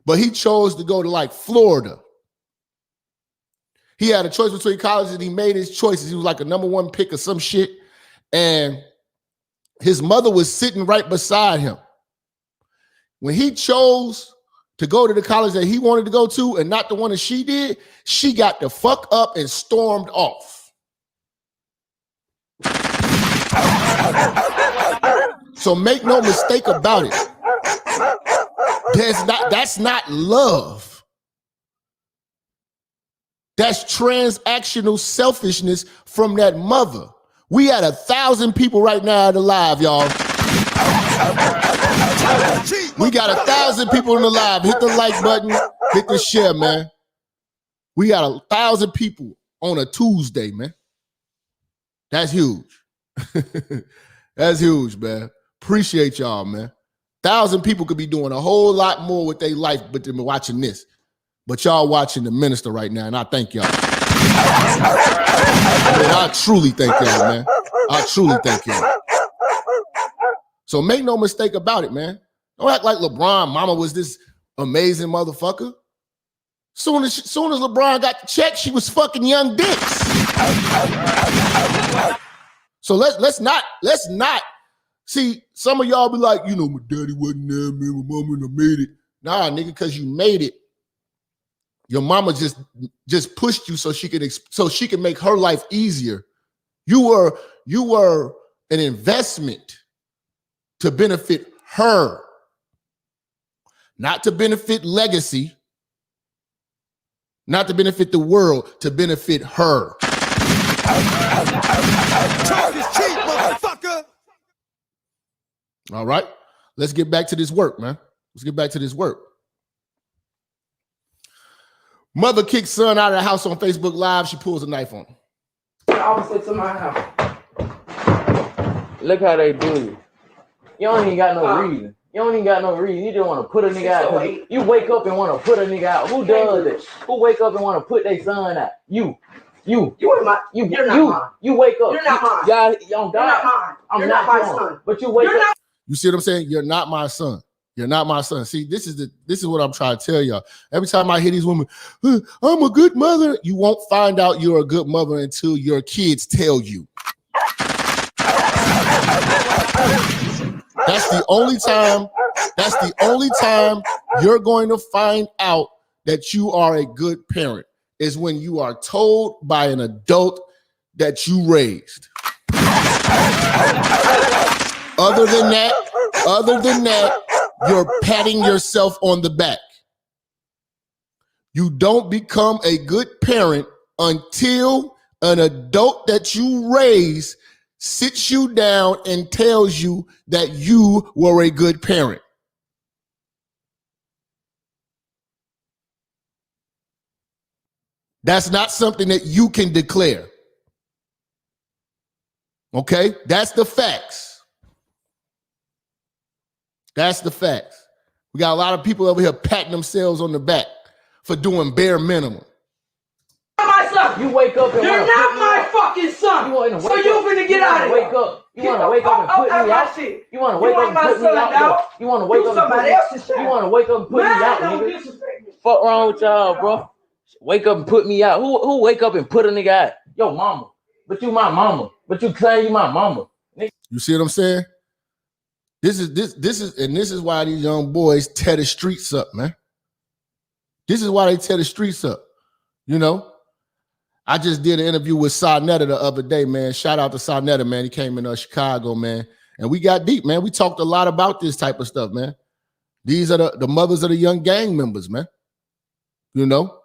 but he chose to go to like Florida. He had a choice between colleges and he made his choices. He was like a number 1 pick or some shit. And his mother was sitting right beside him. When he chose to go to the college that he wanted to go to and not the one that she did, she got the fuck up and stormed off. So make no mistake about it. That's not love. That's transactional selfishness from that mother. We had 1,000 people right now at the live, y'all. We got 1,000 people in the live. Hit the like button, hit the share, man. We got 1,000 people on a Tuesday, man. That's huge. That's huge, man. Appreciate y'all, man. 1,000 people could be doing a whole lot more with their life, but they're watching this. But y'all watching the minister right now, and I thank y'all. I truly thank y'all, man. I truly thank y'all. So make no mistake about it, man. Don't act like LeBron mama was this amazing motherfucker. Soon as LeBron got the check, she was fucking young dicks. So let's not see, some of y'all be like, you know, my daddy wasn't there, man, my mama done made it. Nah, nigga, because you made it. Your mama just pushed you so she could make her life easier. You were an investment to benefit her, not to benefit legacy, not to benefit the world, to benefit her. Talk is cheap, motherfucker. All right, let's get back to this work, man. Let's get back to this work. Mother kicks son out of the house on Facebook Live. She pulls a knife on him. Opposite to my house. Look how they do it. You don't even got no reason. You don't even got no reason. You just want to put a nigga out. You wake up and want to put a nigga out. Who does it? Who wake up and want to put their son out? You ain't my. You're not mine. You wake up. You're not mine. Y'all, You're not mine. I'm not my son. But you wake up. You see what I'm saying? You're not my son. You're not my son. See, this is what I'm trying to tell y'all. Every time I hear these women, I'm a good mother. You won't find out you're a good mother until your kids tell you. That's the only time you're going to find out that you are a good parent, is when you are told by an adult that you raised. Other than that, you're patting yourself on the back. You don't become a good parent until an adult that you raise sits you down and tells you that you were a good parent. That's not something that you can declare. Okay? That's the facts. That's the facts. We got a lot of people over here patting themselves on the back for doing bare minimum. My son. You wake up and you're not my fucking son. So you're gonna get out of here. Wake up. You want to wake up and put me out. You want to wake up and put me out. You want to wake up and put me out. You want to wake up and put me out, nigga. Fuck wrong with y'all, bro? Wake up and put me out. Who wake up and put a nigga out? Yo, mama. But you my mama. But you claim you my mama. Nigga. You see what I'm saying? This is why these young boys tear the streets up, man. This is why they tear the streets up. You know, I just did an interview with Sarnetta the other day, man. Shout out to Sarnetta, man. He came in Chicago, man. And we got deep, man. We talked a lot about this type of stuff, man. These are the mothers of the young gang members, man. You know,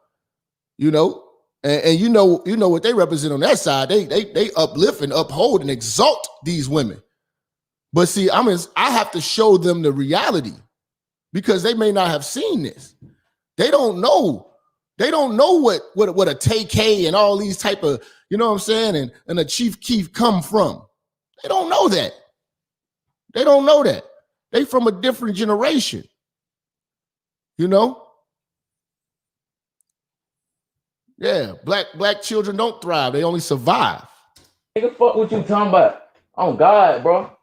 and you know what they represent on that side. They uplift and uphold and exalt these women. But see, I have to show them the reality because they may not have seen this. They don't know. They don't know what a TK and all these type of, you know what I'm saying, and a Chief Keef come from. They don't know that. They don't know that. They from a different generation. You know? Yeah, black children don't thrive. They only survive. Nigga, fuck what you talking about. Oh God, bro.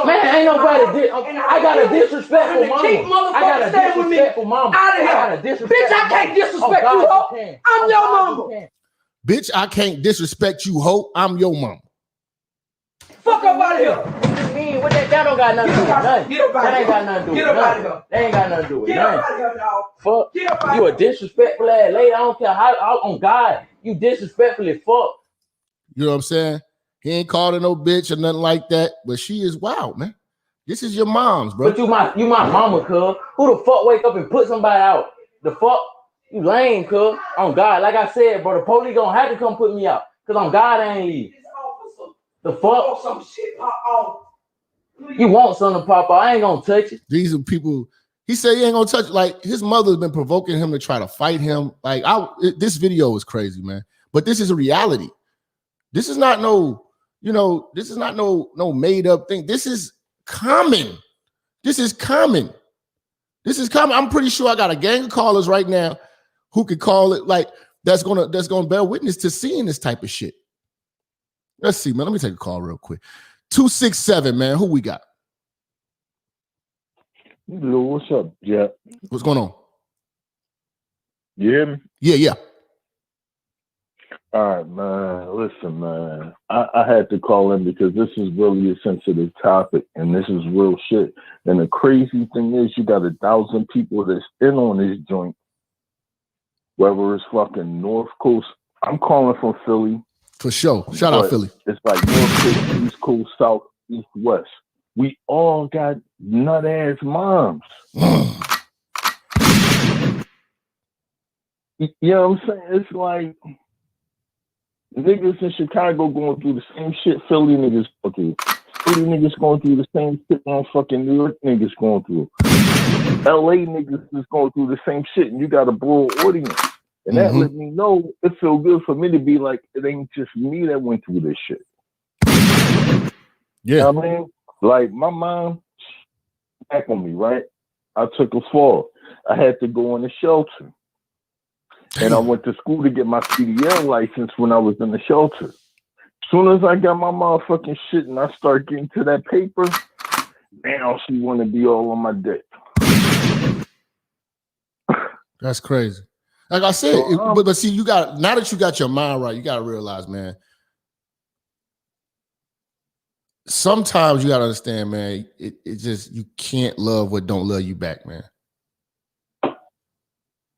Man, ain't nobody I got a disrespectful mama. I got a disrespectful mama. Out of here. Bitch, I can't disrespect you, ho. I'm your mama. Bitch, I can't disrespect you, ho. I'm your mama. Fuck up out of here. What that don't got nothing to do with nothing. Get up out of here. That ain't got nothing to do with nothing. That ain't got nothing to do with nothing. Get up out of here, dog. Fuck. Get up out You of a disrespectful ass lady. I don't care how on God. You disrespectfully fuck. You know what I'm saying? He ain't called her no bitch or nothing like that, but she is wild, man. This is your mom's, bro. But you my mama, cuz. Who the fuck wake up and put somebody out? The fuck? You lame, cuz. On God, like I said, bro, the police gonna have to come put me out. Cause on God, I ain't leave. The fuck? Some shit pop off. You want something to pop out? I ain't gonna touch it. These are people. He said he ain't gonna touch. Like his mother's been provoking him to try to fight him. Like this video is crazy, man. But this is a reality. This is not no. You know, this is not no made up thing. This is common. This is common. This is common. I'm pretty sure I got a gang of callers right now who could call it like that's gonna bear witness to seeing this type of shit. Let's see, man. Let me take a call real quick. 267, man. Who we got? Yo, what's up, Jap? What's going on? You hear me? Yeah. All right, man. Listen, man. I had to call in because this is really a sensitive topic, and this is real shit. And the crazy thing is, you got 1,000 people that's in on this joint, whether it's fucking North Coast. I'm calling from Philly. For sure. Shout out Philly. It's like North Coast, East Coast, South, East, West. We all got nut ass moms. You know what I'm saying? It's like niggas in Chicago going through the same shit Philly niggas Philly niggas going through the same shit on fucking New York niggas going through. LA niggas is going through the same shit, and you got a broad audience. And that let me know it feel good for me to be like, it ain't just me that went through this shit. Yeah. You know what I mean? Like, my mom back on me, right? I took a fall. I had to go in the shelter. And I went to school to get my CDL license when I was in the shelter. As soon as I got my motherfucking shit and I start getting to that paper, now she want to be all on my dick. That's crazy. Like I said, but see, now that you got your mind right, you got to realize, man, sometimes you got to understand, man, it just, you can't love what don't love you back, man.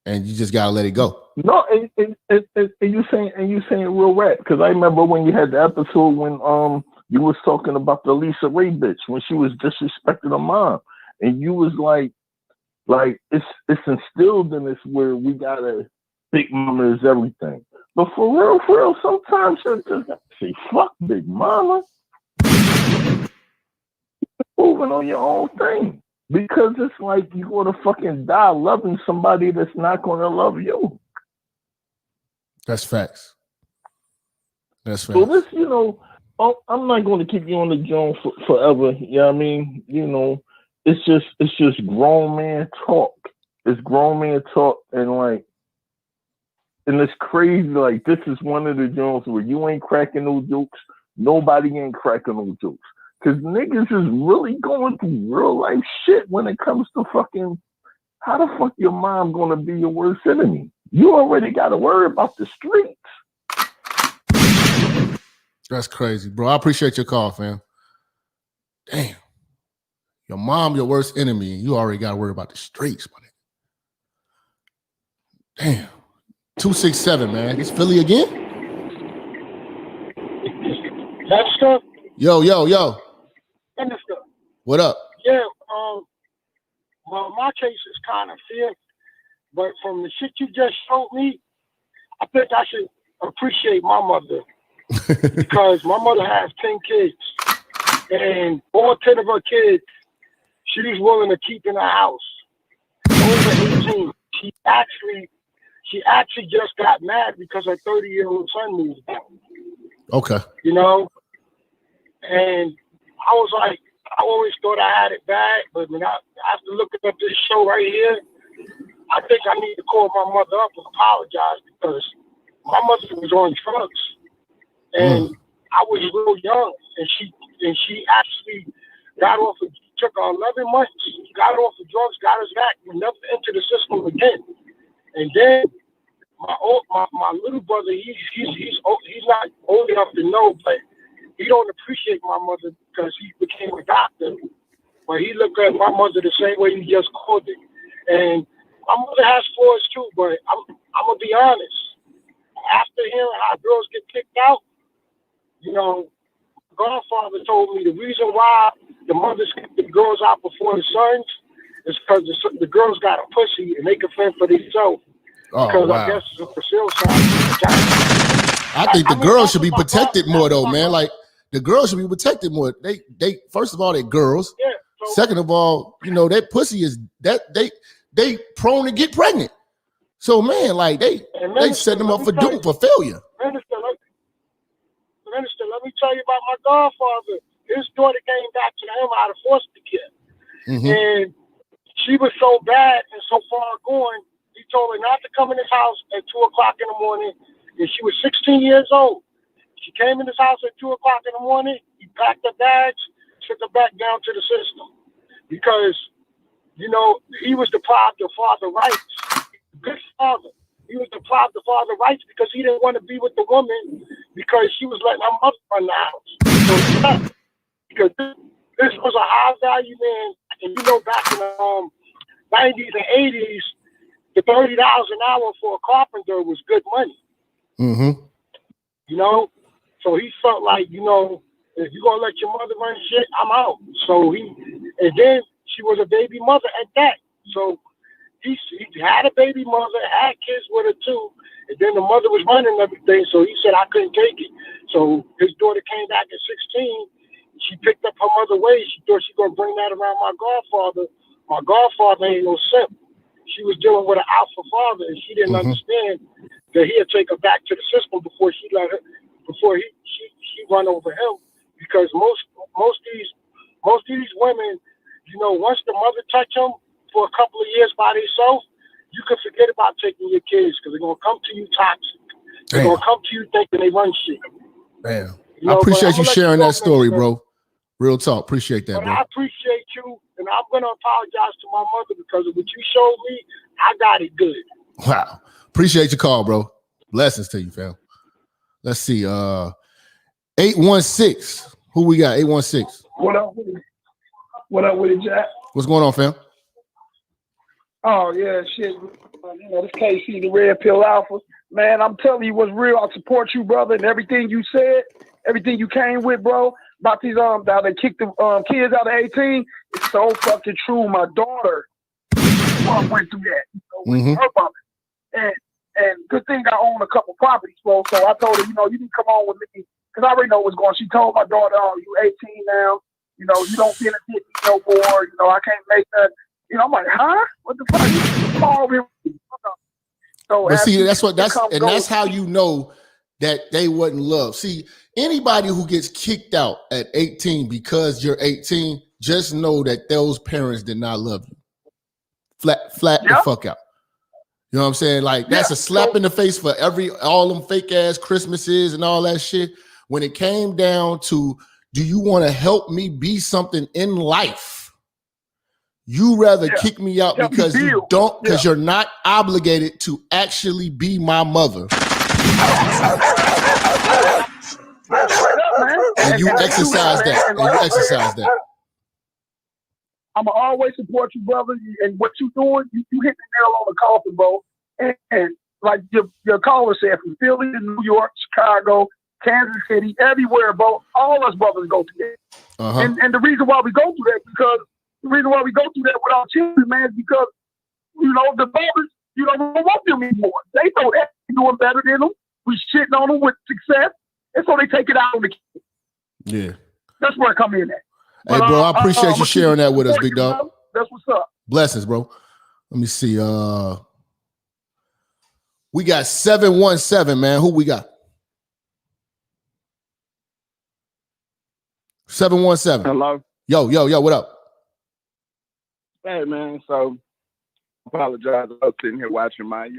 And you just got to let it go. No, and you saying real rap, because I remember when you had the episode when you was talking about the Lisa Ray bitch when she was disrespecting her mom, and you was like it's instilled in us where we gotta Big Mama is everything. But for real, sometimes you just gotta say fuck Big Mama. Moving on your own thing. Because it's like you're gonna fucking die loving somebody that's not gonna love you. That's facts. That's facts. So this, I'm not gonna keep you on the joint forever. You know what I mean? It's just grown man talk. It's grown man talk, and it's crazy. Like, this is one of the joints where you ain't cracking no jokes. Nobody ain't cracking no jokes. Because niggas is really going through real life shit when it comes to fucking, how the fuck your mom gonna be your worst enemy? You already gotta worry about the streets. That's crazy, bro. I appreciate your call, fam. Damn. Your mom, your worst enemy, you already gotta worry about the streets, buddy. Damn. 267, man. It's Philly again? Minister? Yo. Minister. What up? Yeah, well, my case is kind of fierce, but from the shit you just showed me, I think I should appreciate my mother because my mother has 10 kids, and all 10 of her kids, she's willing to keep in her house. Over 18, she actually just got mad because her 30-year-old son moved out. Okay. And I was like, I always thought I had it bad, but when after looking at this show right here, I think I need to call my mother up and apologize because my mother was on drugs, and I was real young, and she actually took her 11 months, got off the drugs, got us back, and never entered the system again. And then my little brother, he's not old enough to know, but he don't appreciate my mother because he became a doctor. But he looked at my mother the same way you just called it. And my mother has flaws too, but I'm gonna be honest. After hearing how girls get kicked out, Godfather told me the reason why the mothers kick the girls out before the sons is because the girls got a pussy and they can fend for themselves. Because I guess it's a for sale sign. I think the girls should be protected more though, man. Like, the girls should be protected more. They first of all, they're girls. Yeah, second of all, that pussy is that they prone to get pregnant. So man, like they set them up for failure. Minister, let me tell you about my godfather. His daughter came back to him out of foster care. And she was so bad and so far gone, he told her not to come in his house at 2 o'clock in the morning. And she was 16 years old. She came in his house at 2 o'clock in the morning. He packed her bags, took her back down to the system because, you know, he was deprived of father rights. Good father. He was deprived of father rights because he didn't want to be with the woman because she was letting her mother run the house. So he left because this was a high value man. And you know, back in the 90s and 80s, the $30 an hour for a carpenter was good money. Mm-hmm. You know? So he felt like, you know, if you're going to let your mother run shit, I'm out. So and then she was a baby mother at that. So he had a baby mother, had kids with her too, and then the mother was running everything, so he said, I couldn't take it. So his daughter came back at 16. She picked up her mother ways. She thought she was going to bring that around my godfather. My godfather ain't no simp. She was dealing with an alpha father, and she didn't understand that he'd take her back to the system before she run over him. Because most of these women, you know, once the mother touch them for a couple of years by themselves, you can forget about taking your kids because they're gonna come to you toxic. They're gonna come to you thinking they run shit. Damn. You know, I appreciate you sharing that story, bro. bro. Real talk. Appreciate that, But bro. I appreciate you, and I'm gonna apologize to my mother because of what you showed me. I got it good. Wow. Appreciate your call, bro. Blessings to you, fam. Let's see. 816. Who we got? 816. What up with it? What up with it, Jack? What's going on, fam? Oh yeah, shit. You know, this KC, the Red Pill Alpha. Man, I'm telling you what's real. I support you, brother, and everything you said, everything you came with, bro. About these how they kicked the kids out of 18. It's so fucking true. My daughter went through that. You know, her mother. And good thing I own a couple properties, bro. So I told her, you know, you can come on with me because I already know what's going on. She told my daughter, oh, you 18 now. You know, you don't benefit me no more. You know, I can't make that. You know, I'm like, huh? What the fuck? Come on, here. So but see, that's how you know that they wasn't loved. See, anybody who gets kicked out at 18 because you're 18, just know that those parents did not love you. Flat the fuck out. You know what I'm saying? Like that's a slap in the face for all them fake ass Christmases and all that shit. When it came down to, do you want to help me be something in life? You rather kick me out because you don't, because you're not obligated to actually be my mother. And you exercise that. And you exercise that. I'm gonna always support you, brother. And what you doing, you hit the nail on the coffin, bro. And like your caller said, from Philly to New York, Chicago, Kansas City, everywhere, bro. All us brothers go through that. And the reason why we go through that with our children, man, is because, you know, the brothers, you know, we don't want them anymore. They know that we're doing better than them. We shitting on them with success. And so they take it out on the kids. Yeah. That's where I come in at. Hey, bro, I appreciate you sharing that with us, big dog. Bro. That's what's up. Blessings, bro. Let me see. We got 717, man. Who we got? 717. Hello. Yo, what up? Hey, man. So, I apologize. I was sitting here watching my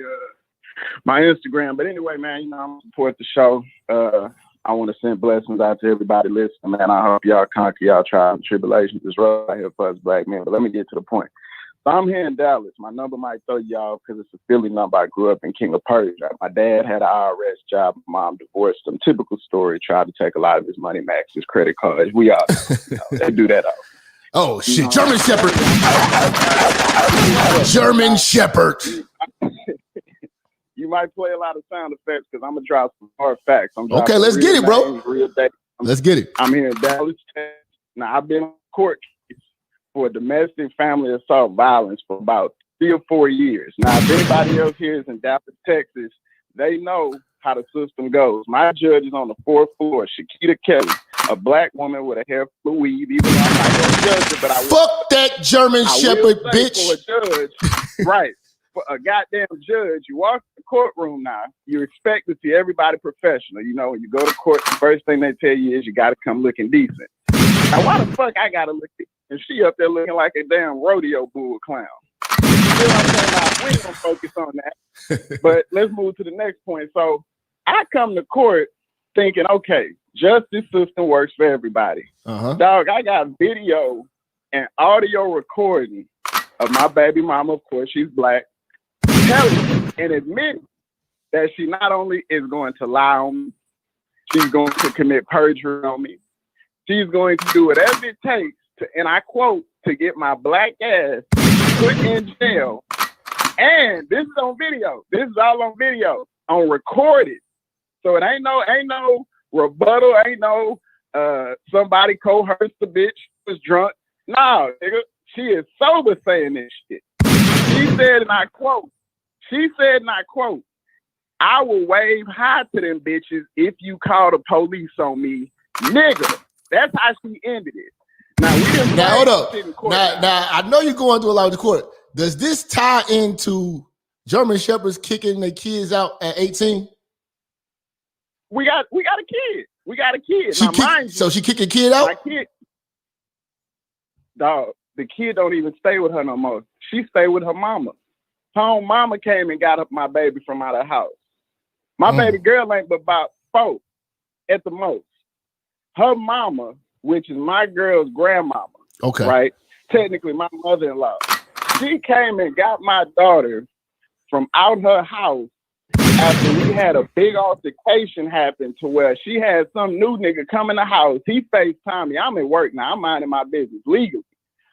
Instagram. But anyway, man, you know, I'm support the show. I want to send blessings out to everybody listening, man. I hope y'all conquer y'all trials and tribulations. It's rough out here for us black men. But let me get to the point. So I'm here in Dallas. My number might throw y'all because it's a Philly number. I grew up in King of Persia. My dad had an IRS job. My mom divorced him. Typical story. Tried to take a lot of his money, max his credit cards. We all they do that all. Oh, shit. German Shepherd. German Shepherd. You might play a lot of sound effects because I'm going to drop some hard facts. Okay, let's get it, bro. Let's get it. I'm here in Dallas, Texas. Now, I've been on court case for domestic family assault violence for about 3 or 4 years. Now, if anybody else here is in Dallas, Texas, they know how the system goes. My judge is on the 4th floor, Shakita Kelly, a black woman with a hair full of weave. Even though I'm not going to judge her, but I will. Fuck that German Shepherd, bitch. For a judge, right. For a goddamn judge, you walk in the courtroom now, you expect to see everybody professional. You know, when you go to court, the first thing they tell you is you got to come looking decent. Now, why the fuck I got to look decent? And she up there looking like a damn rodeo bull clown. You know what I'm saying? Now, we ain't going to focus on that. But let's move to the next point. So I come to court thinking, okay, justice system works for everybody. Dog, I got video and audio recording of my baby mama, of course, she's black, telling and admitting that she not only is going to lie on me, she's going to commit perjury on me. She's going to do whatever it takes to, and I quote, to get my black ass put in jail. And this is on video. This is all on video, on recorded. So it ain't no rebuttal, ain't no somebody coerced the bitch, was drunk. No, nigga, she is sober saying this shit. She said, and I quote, I will wave hi to them bitches if you call the police on me, nigga. That's how she ended it. Now hold up. Now I know you're going through a lot of the court. Does this tie into German Shepherds kicking their kids out at 18? We got a kid. We got a kid. So she kicked a kid out? My kid, dog, the kid don't even stay with her no more. She stay with her mama. Her own mama came and got up my baby from out of the house. My baby girl ain't but about 4 at the most. Her mama, which is my girl's grandmama, okay, right? Technically my mother-in-law. She came and got my daughter from out her house after we had a big altercation happen to where she had some new nigga come in the house. He FaceTimed me. I'm at work now. I'm minding my business legally.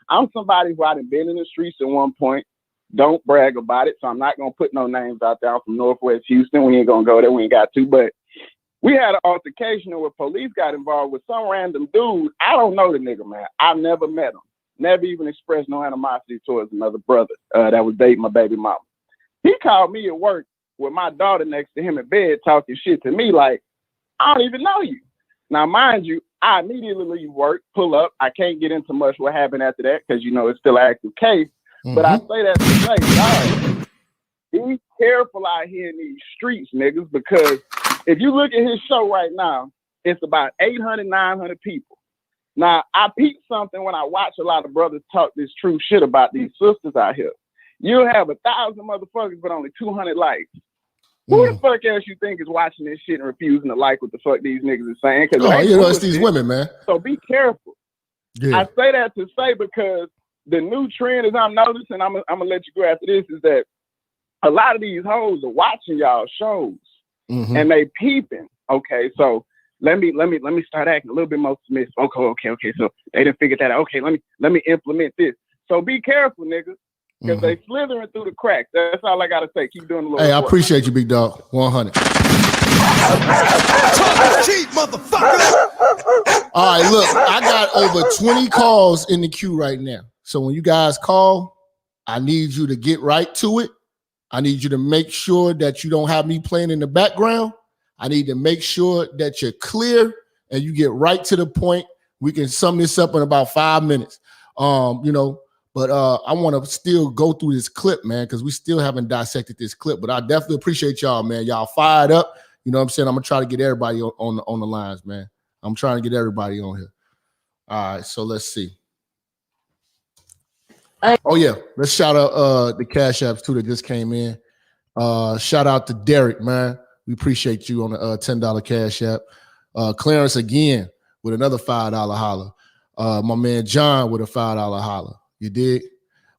I'm somebody who I've been in the streets at one point. Don't brag about it, so I'm not going to put no names out there. I'm from Northwest Houston. We ain't going to go there. We ain't got to. But we had an altercation where police got involved with some random dude. I don't know the nigga, man. I've never met him. Never even expressed no animosity towards another brother that was dating my baby mama. He called me at work with my daughter next to him in bed talking shit to me like, I don't even know you. Now, mind you, I immediately leave work, pull up. I can't get into much what happened after that because, you know, it's still an active case. But I say that to say, dog, be careful out here in these streets, niggas, because if you look at his show right now, it's about 800, 900 people. Now, I peeped something when I watch a lot of brothers talk this true shit about these sisters out here. You'll have 1,000 motherfuckers, but only 200 likes. Who the fuck else you think is watching this shit and refusing to like what the fuck these niggas are saying? It's these women, man. So be careful. Yeah. I say that to say because the new trend, as I'm noticing, I'm gonna let you go after this, is that a lot of these hoes are watching y'all shows and they peeping. Okay, so let me start acting a little bit more submissive. Okay. So they didn't figure that out. Okay, let me implement this. So be careful, niggas, because they slithering through the cracks. That's all I gotta say. Keep doing a little. Hey, I appreciate you, big dog. 100. Cheat, motherfucker. All right, look, I got over 20 calls in the queue right now. So when you guys call, I need you to get right to it. I need you to make sure that you don't have me playing in the background. I need to make sure that you're clear and you get right to the point. We can sum this up in about 5 minutes. But I want to still go through this clip, man, because we still haven't dissected this clip. But I definitely appreciate y'all, man. Y'all fired up. You know what I'm saying? I'm going to try to get everybody on the lines, man. I'm trying to get everybody on here. All right, so let's see. Oh, yeah. Let's shout out the Cash Apps, too, that just came in. Shout out to Derek, man. We appreciate you on the $10 Cash App. Clarence again with another $5 holler. My man John with a $5 holler. You dig?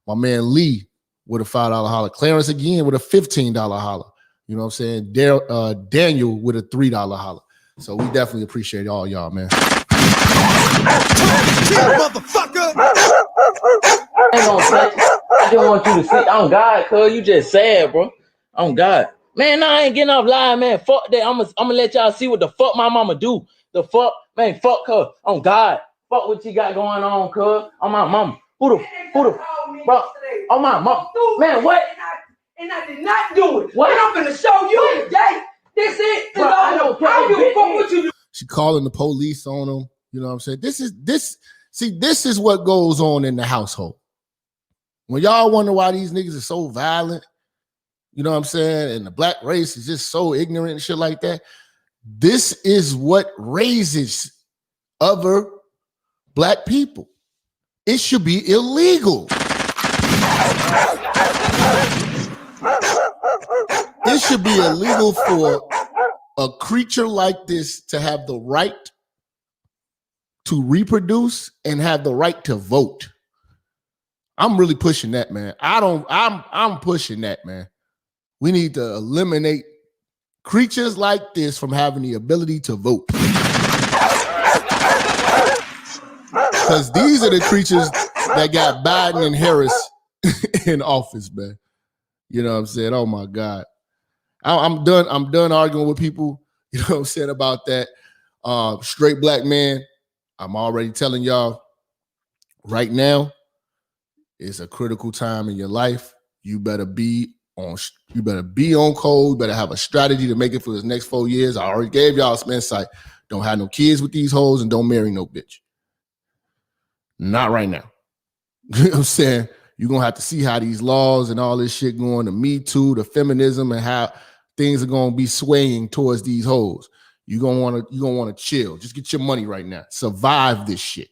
My man Lee with a $5 holler. Clarence again with a $15 holler. You know what I'm saying? Daniel with a $3 holler. So we definitely appreciate all y'all, man. Motherfucker. I just want you to see. On God, cuz you just sad, bro. On God. Man, nah, I ain't getting off live, man. Fuck that. I'm gonna let y'all see what the fuck my mama do. The fuck, man, fuck her. On God. Fuck what you got going on, cuz. On my mama. Who the, bro? On my mama. Man, what? And I did not do it. What? And I'm gonna show you today. This it. Bro, I don't care. I don't give a fuck what you do. She calling the police on them. You know what I'm saying? This is what goes on in the household. When y'all wonder why these niggas are so violent, you know what I'm saying? And the black race is just so ignorant and shit like that. This is what raises other black people. It should be illegal. It should be illegal for a creature like this to have the right to reproduce and have the right to vote. I'm really pushing that, man. I'm pushing that, man. We need to eliminate creatures like this from having the ability to vote. Because these are the creatures that got Biden and Harris in office, man. You know what I'm saying? Oh my God. I'm done arguing with people, you know what I'm saying, about that. Straight black man, I'm already telling y'all right now, it's a critical time in your life. You better be on code. You better have a strategy to make it for the next 4 years. I already gave y'all some insight. Don't have no kids with these hoes and don't marry no bitch. Not right now. You know what I'm saying? You're going to have to see how these laws and all this shit going, the Me Too, the feminism, and how things are going to be swaying towards these hoes. You're going to want to chill. Just get your money right now. Survive this shit.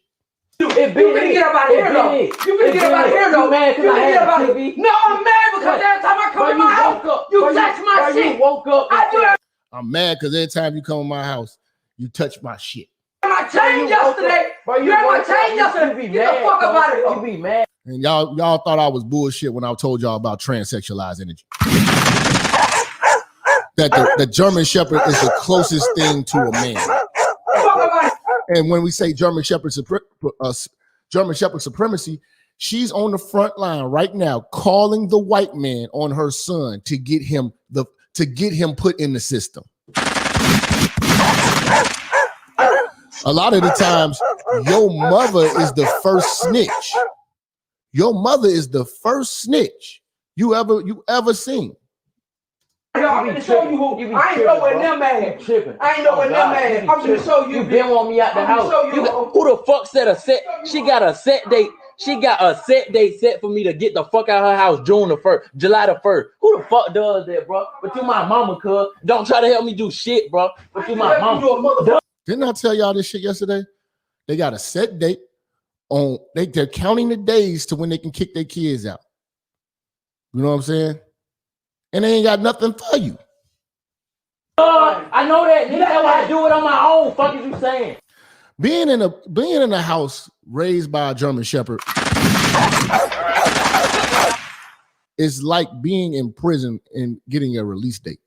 You finna get up out of here, though. You finna get up out of here, though. Man, you finna get up out of here. No, I'm mad because every time I come in my house, you touch my shit. You woke up. I'm mad because every time you come in my house, you touch my shit. My chain yesterday. You had my chain yesterday. Get the fuck up out of here. You be mad. And y'all thought I was bullshit when I told y'all about transsexualized energy. That the German Shepherd is the closest thing to a man. And when we say German Shepherd supremacy, she's on the front line right now, calling the white man on her son to get him put in the system. A lot of the times, your mother is the first snitch. Your mother is the first snitch you ever seen. I'm gonna show you who. I ain't nowhere near mad. I ain't nowhere near mad. I'm gonna show you. You been want me out the house. Who the fuck set a set? She got a set date. She got a set date set for me to get the fuck out of her house July the 1st. Who the fuck does that, bro? But you my mama, cuz. Don't try to help me do shit, bro. But you my mama. Didn't I tell y'all this shit yesterday? They got a set date on. They're counting the days to when they can kick their kids out. You know what I'm saying? And they ain't got nothing for you. I know that. Nigga, that's why I do it on my own. Fuck is you saying? Being in a house raised by a German Shepherd is like being in prison and getting a release date.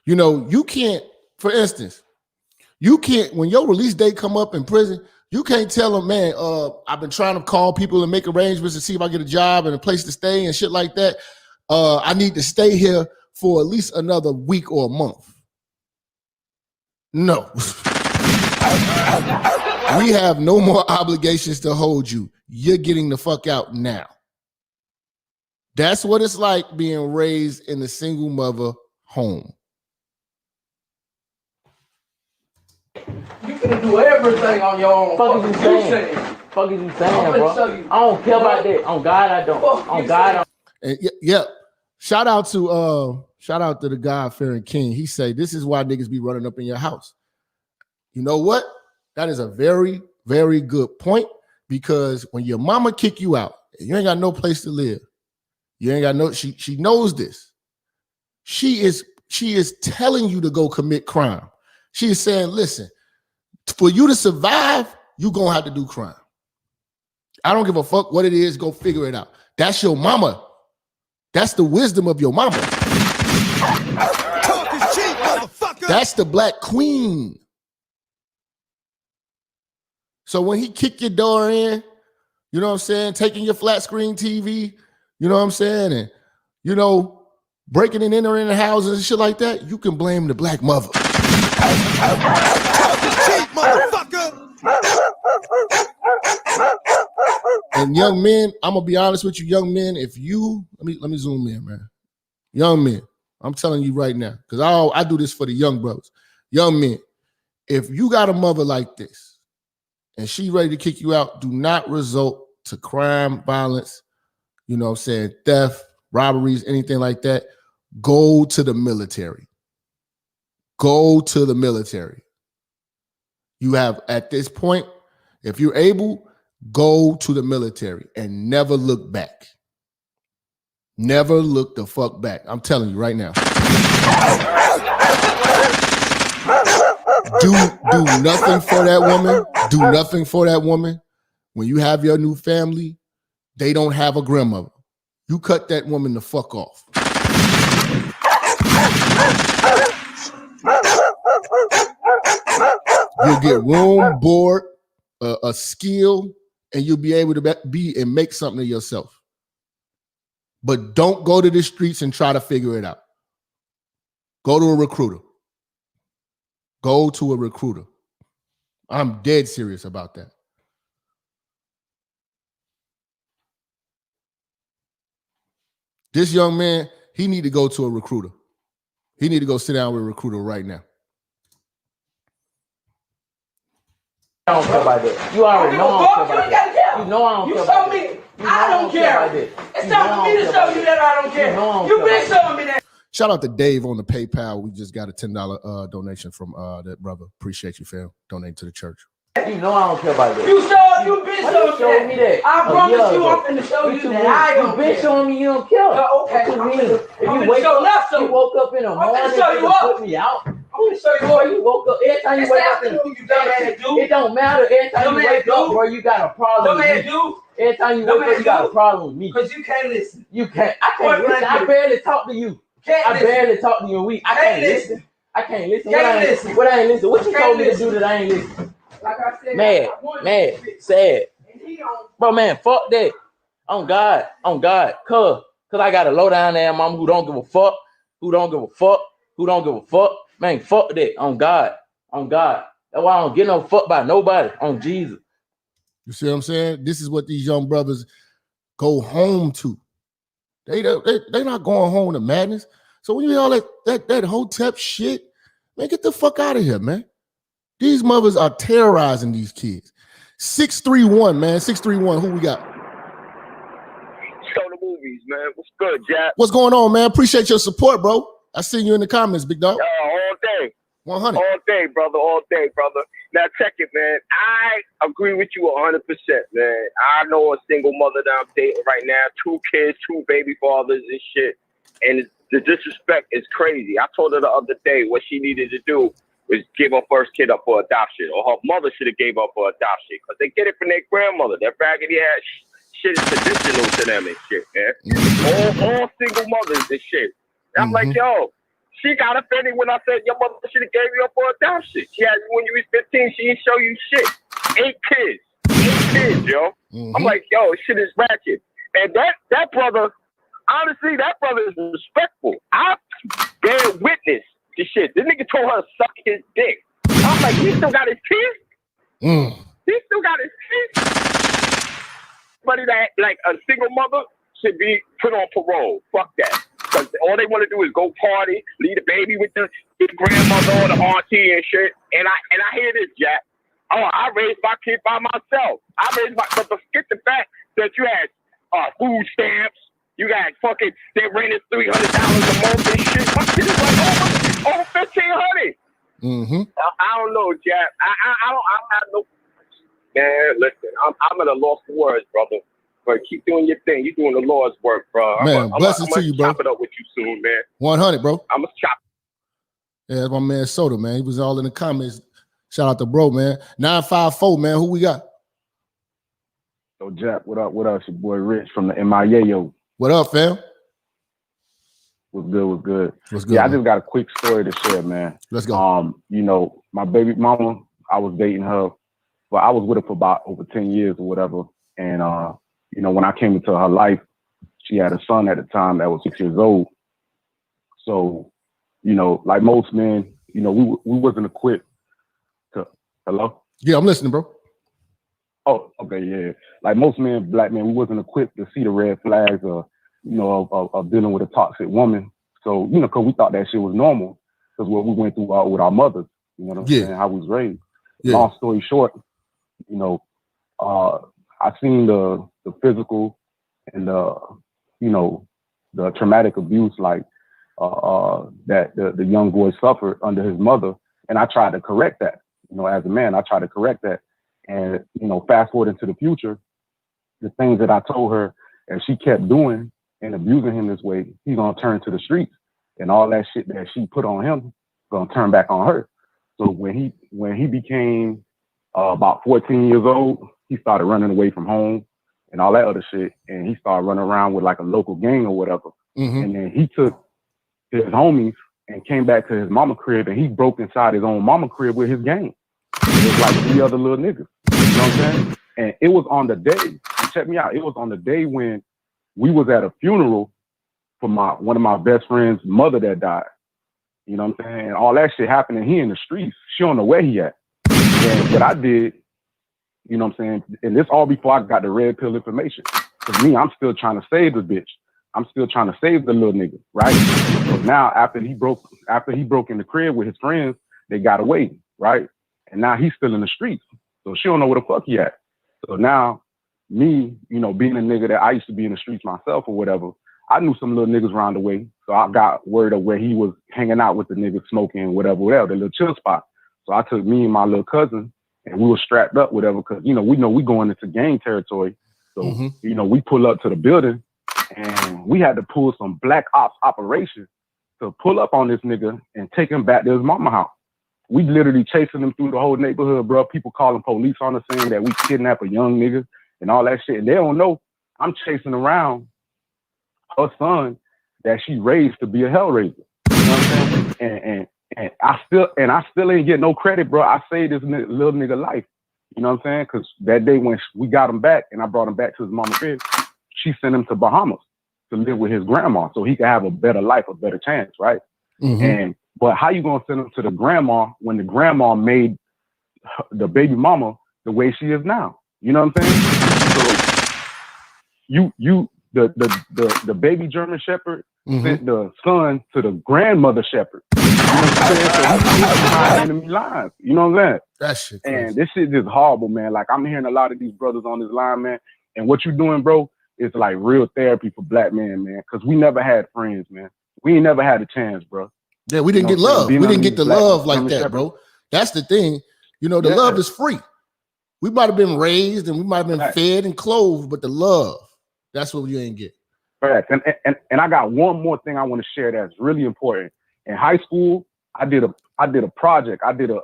You know, you can't, for instance, when your release date come up in prison, you can't tell them, man, I've been trying to call people and make arrangements to see if I get a job and a place to stay and shit like that. I need to stay here for at least another week or a month. No. We have no more obligations to hold you. You're getting the fuck out now. That's what it's like being raised in a single mother home. You can do everything on your own. Fuck is you saying? Fuck is you saying, bro? I don't care about that. On God, I don't. On God, yeah. Shout out to the God-fearing King. He say this is why niggas be running up in your house. You know what? That is a very, very good point, because when your mama kick you out, you ain't got no place to live. You ain't got no. She knows this. She is telling you to go commit crime. She is saying, listen, for you to survive, you're going to have to do crime. I don't give a fuck what it is. Go figure it out. That's your mama. That's the wisdom of your mama. Talk is cheap, motherfucker. That's the black queen. So when he kick your door in, you know what I'm saying, taking your flat screen TV, you know what I'm saying, and, you know, breaking and entering the houses and shit like that, you can blame the black mother. Talk is cheap, motherfucker. And young men, I'm gonna be honest with you, young men, if you let me zoom in, man. Young men, I'm telling you right now, because I do this for the young brothers. Young men, if you got a mother like this and she ready to kick you out, do not resort to crime, violence, you know what I'm saying, theft, robberies, anything like that. Go to the military. Go to the military. You have, at this point, if you're able, go to the military and never look back. Never look the fuck back. I'm telling you right now. Do nothing for that woman. Do nothing for that woman. When you have your new family, they don't have a grandmother. You cut that woman the fuck off. You'll get room, board, a skill, and you'll be able to be and make something of yourself. But don't go to the streets and try to figure it out. Go to a recruiter. Go to a recruiter. I'm dead serious about that. This young man, he need to go to a recruiter. He need to go sit down with a recruiter right now. I don't care about that. You already know I don't care about that. You know I don't care about that. You show me I don't care. It's time for me to show you that I don't care. You've been showing me that. Shout out to Dave on the PayPal. We just got a $10 donation from that brother. Appreciate you, fam. Donate to the church. You know I don't care about that. You've been showing me that. I promise you I'm finna show you that I don't care. You've been showing me you don't care. Okay. What you mean? If you wake up, you woke up in the morning to put me out. I'm gonna show you what you woke up. Every time you wake up, it don't matter. Every time you wake up, bro, you got a problem with me. Every time you wake up, you got a problem with me. Because you can't listen. You can't. I can't listen. I barely talk to you. I barely talk to you a week. I can't listen. I can't listen. What I ain't listen? What you told me to do that I ain't listen? Like I said, mad, sad. Bro, man, fuck that. On God. Cause I got a low down there mama who don't give a fuck, Man, fuck that. On God. That's why I don't get no fuck by nobody. On Jesus. You see what I'm saying? This is what these young brothers go home to. They not going home to madness. So when you hear all that hotep shit, man, get the fuck out of here, man. These mothers are terrorizing these kids. 631, man. 631. Who we got? Show the movies, man. What's good, Jap? What's going on, man? Appreciate your support, bro. I seen you in the comments, big dog. All day. 100. All day, brother. Now check it, man. I agree with you 100%, man. I know a single mother that I'm dating right now, 2 kids, 2 baby fathers and shit. And the disrespect is crazy. I told her the other day what she needed to do was give her first kid up for adoption, or her mother should have gave up for adoption, because they get it from their grandmother. That raggedy ass shit is traditional to them and shit, man. All single mothers and shit. And I'm like, yo, she got offended when I said your mother should have gave you up for adoption. She had you when you was 15. She didn't show you shit. 8 kids, yo. I'm like, yo, shit is ratchet. And that brother, honestly, that brother is respectful. I bear witness to shit. This nigga told her to suck his dick. I'm like, he still got his teeth? He still got his teeth? Somebody that, like, a single mother should be put on parole. Fuck that. Because all they want to do is go party, leave the baby with the grandmother or the auntie and shit. And I hear this, Jack. Oh, I raised my kid by myself. But forget the fact that you had food stamps. You got fucking, they rented $300 a month and shit. This is like over $1,500. I don't know, Jack. I don't have no. Man, listen, I'm at a loss for words, brother. But keep doing your thing. You're doing the Lord's work, bro. Man, blessings to you, bro. I'm gonna chop it up with you soon, man. 100, bro. I'm gonna chop. Yeah, that's my man Soda, man. He was all in the comments. Shout out to bro, man. 954, man. Who we got? Yo, Jap, what up? What up? It's your boy Rich from the MIA, yo. What up, fam? What's good? Yeah, I just got a quick story to share, man. Let's go. You know, my baby mama, I was dating her, but I was with her for about over 10 years or whatever. And you know, when I came into her life, she had a son at the time that was 6 years old. So, you know, like most men, you know, we wasn't equipped to. Hello? Yeah, I'm listening, bro. Oh, okay, yeah. Like most men, black men, we wasn't equipped to see the red flags of, you know, of dealing with a toxic woman. So, you know, because we thought that shit was normal, because what we went through with our mothers, you know what I'm saying, how we was raised. Yeah. Long story short, you know, I seen the physical and you know, the traumatic abuse like that the young boy suffered under his mother, and I tried to correct that. You know, as a man, I tried to correct that. And, you know, fast forward into the future, the things that I told her, and she kept doing and abusing him this way, he's gonna turn to the streets, and all that shit that she put on him gonna turn back on her. So when he became about 14 years old, he started running away from home and all that other shit. And he started running around with like a local gang or whatever. And then he took his homies and came back to his mama crib, and he broke inside his own mama crib with his gang. It was like 3 other little niggas. You know what I'm saying? And it was on the day, and check me out, it was on the day when we was at a funeral for one of my best friend's mother that died. You know what I'm saying? And all that shit happened, and he in the streets. She don't know where he at. And what I did, you know what I'm saying? And this all before I got the red pill information. Because me, I'm still trying to save the bitch. I'm still trying to save the little nigga, right? So now after he broke in the crib with his friends, they got away, right? And now he's still in the streets. So she don't know where the fuck he at. So now me, you know, being a nigga that I used to be in the streets myself or whatever, I knew some little niggas around the way. So I got word of where he was hanging out with the niggas, smoking, whatever, the little chill spot. So I took me and my little cousin, and we were strapped up, whatever, because, you know we going into gang territory. So, you know, we pull up to the building, and we had to pull some black ops operation to pull up on this nigga and take him back to his mama house. We literally chasing him through the whole neighborhood, bro. People calling police on us saying that we kidnap a young nigga and all that shit. And they don't know I'm chasing around her son that she raised to be a hellraiser. You know what I'm saying? And I still ain't getting no credit, bro. I saved this little nigga life. You know what I'm saying? Because that day when we got him back and I brought him back to his mama's crib, she sent him to Bahamas to live with his grandma so he could have a better life, a better chance, right? But how you gonna send him to the grandma when the grandma made the baby mama the way she is now? You know what I'm saying? So the baby German Shepherd sent the son to the grandmother Shepherd. You know what I'm saying? So he's behind enemy lines. You know what I'm saying? That shit crazy. And this shit is horrible, man. Like I'm hearing a lot of these brothers on this line, man. And what you doing, bro, is like real therapy for black men, man. Because we never had friends, man. We ain't never had a chance, bro. Yeah, we didn't get love. We didn't get the love like that, bro. That's the thing. You know, the love is free. We might have been raised and we might have been fed and clothed, but the love, that's what you ain't get. Right. And I got one more thing I want to share that's really important. In high school, I did a project. I did a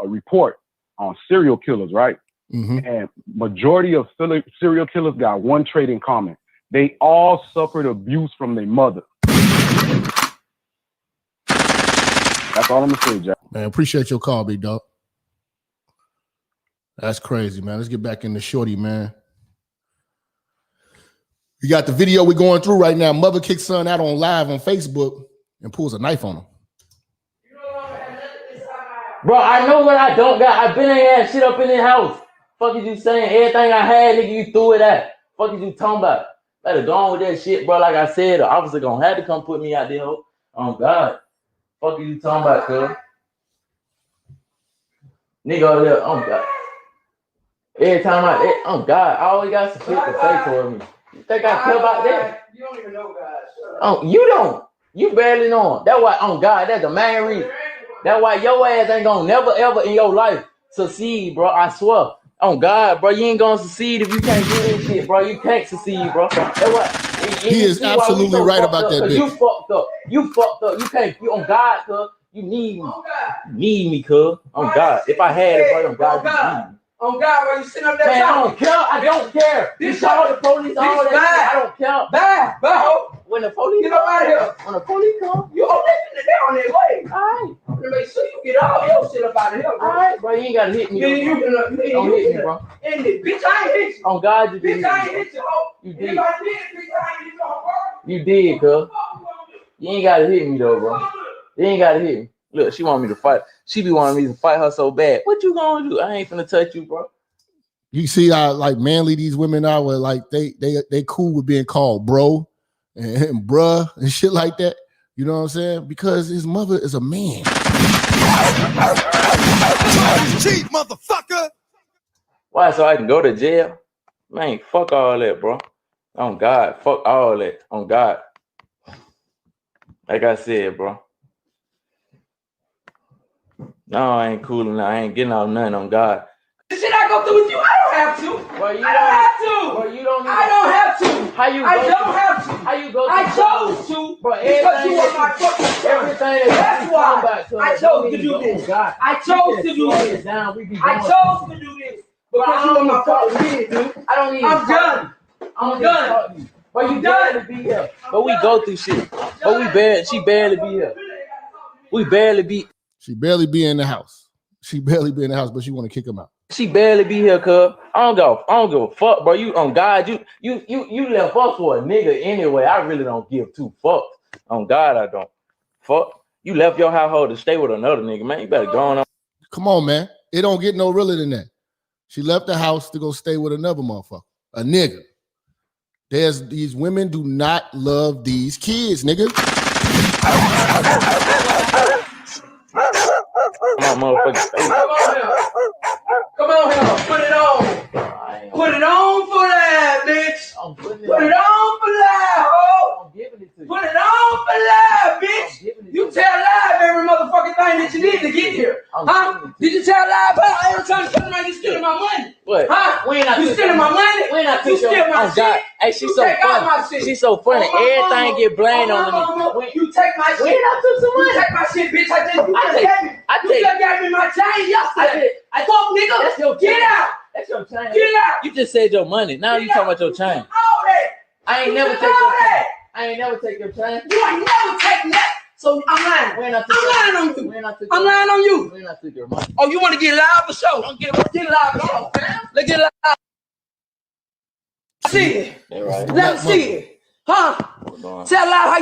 report on serial killers, right? And majority of serial killers got one trait in common. They all suffered abuse from their mother. That's all I'm gonna say, Jack. Man, appreciate your call, big dog. That's crazy, man. Let's get back into Shorty, man. We got the video we're going through right now. Mother kicks son out on live on Facebook and pulls a knife on him. Bro, I know what I don't got. I been in here shit up in the house. Fuck is you saying? Everything I had, nigga, you threw it at. Fuck is you talking about? Better go on with that shit, bro. Like I said, the officer gonna have to come put me out there. Oh God. Fuck is you talking about, cuz? Nigga over there, oh God. Every time oh God, I always got some shit to say for me. You think I care about that? You don't even know God. Oh, you don't. You barely know him. That's why, oh God, that's the main reason. That's why your ass ain't gonna never ever in your life succeed, bro. I swear. Oh God, bro, you ain't gonna succeed if you can't do this shit, bro. You can't succeed, bro. That's why. He is absolutely right about that, bitch. You fucked up. You fucked up. You can't. You on God, cuz. You need me. You need me, cuz. On God. If I had it, bro, on God, you need me. On God, while you sitting up there, man, I don't care. I don't care. You saw the police, all that shit. I don't care. Bye. When the police get up out of here. When the police come, you on their way. All right. To make sure you get all your shit up out of here, bro. All right, bro. You ain't gotta hit me. Don't hit me, bro. Bitch, I ain't hit you. On God, you did. Bitch, I ain't hit you, ho. You did. If I did, bitch, I ain't hit you, bro. You did, cuz. You ain't gotta hit me though, bro. You ain't gotta hit me. Look, she want me to fight. She be wanting me to fight her so bad. What you gonna do? I ain't finna touch you, bro. You see how like manly these women are, where like they cool with being called bro and bruh and shit like that. You know what I'm saying? Because his mother is a man. Cheat, motherfucker. Why? So I can go to jail? Man, fuck all that, bro. On God, fuck all that. On God. Like I said, bro. No, I ain't cool enough. I ain't getting out nothing on God. The shit I go through with you, I don't have to. Bro, I don't have to. Bro, you don't. I don't have to. How you? I don't don't have to. How you go? I chose to, bro, because you are my fucking son. Everything That's why I chose to do this. I chose to do this. I chose to do this because you are my fucking kid, dude. I'm done. I'm done. But you barely be here. But we go through shit. But she barely be here. We barely be. She barely be in the house. She barely be in the house, but she want to kick him out. She barely be here, cuz. I don't give a fuck, bro. You on God, you left us for a nigga anyway. I really don't give two fucks. On God, I don't. Fuck. You left your household to stay with another nigga, man. You better go on. Come on, man. It don't get no realer than that. She left the house to go stay with another motherfucker. A nigga. These women do not love these kids, nigga. Come on, motherfucker. Come on here. Put it on. Put it on for that, bitch. Put it on for that, ho. Put it on for that, bitch. You tell live every motherfucking thing that you need to get here. Huh? Did you tell live about every time you come around you stealing my money? What? Huh? You stealing my money? You steal my shit. Hey, she's so funny. She's so funny. Everything get blamed on me. You take my shit. I took some money. You take my shit, bitch. You just gave me my chain yesterday. I fuck, nigga. That's your Get out. That's your chain. Get out. You just said your money. Now you talking about your chain. All that. I ain't never take your chain. I ain't never take your chain. You ain't never taken that. So I'm lying. I'm lying on you. I'm lying on you. When I took your money. Oh, you want to get live for sure? Don't get live for sure, fam. Let's get live. See it. Right. Let me see it. Huh? Tell live how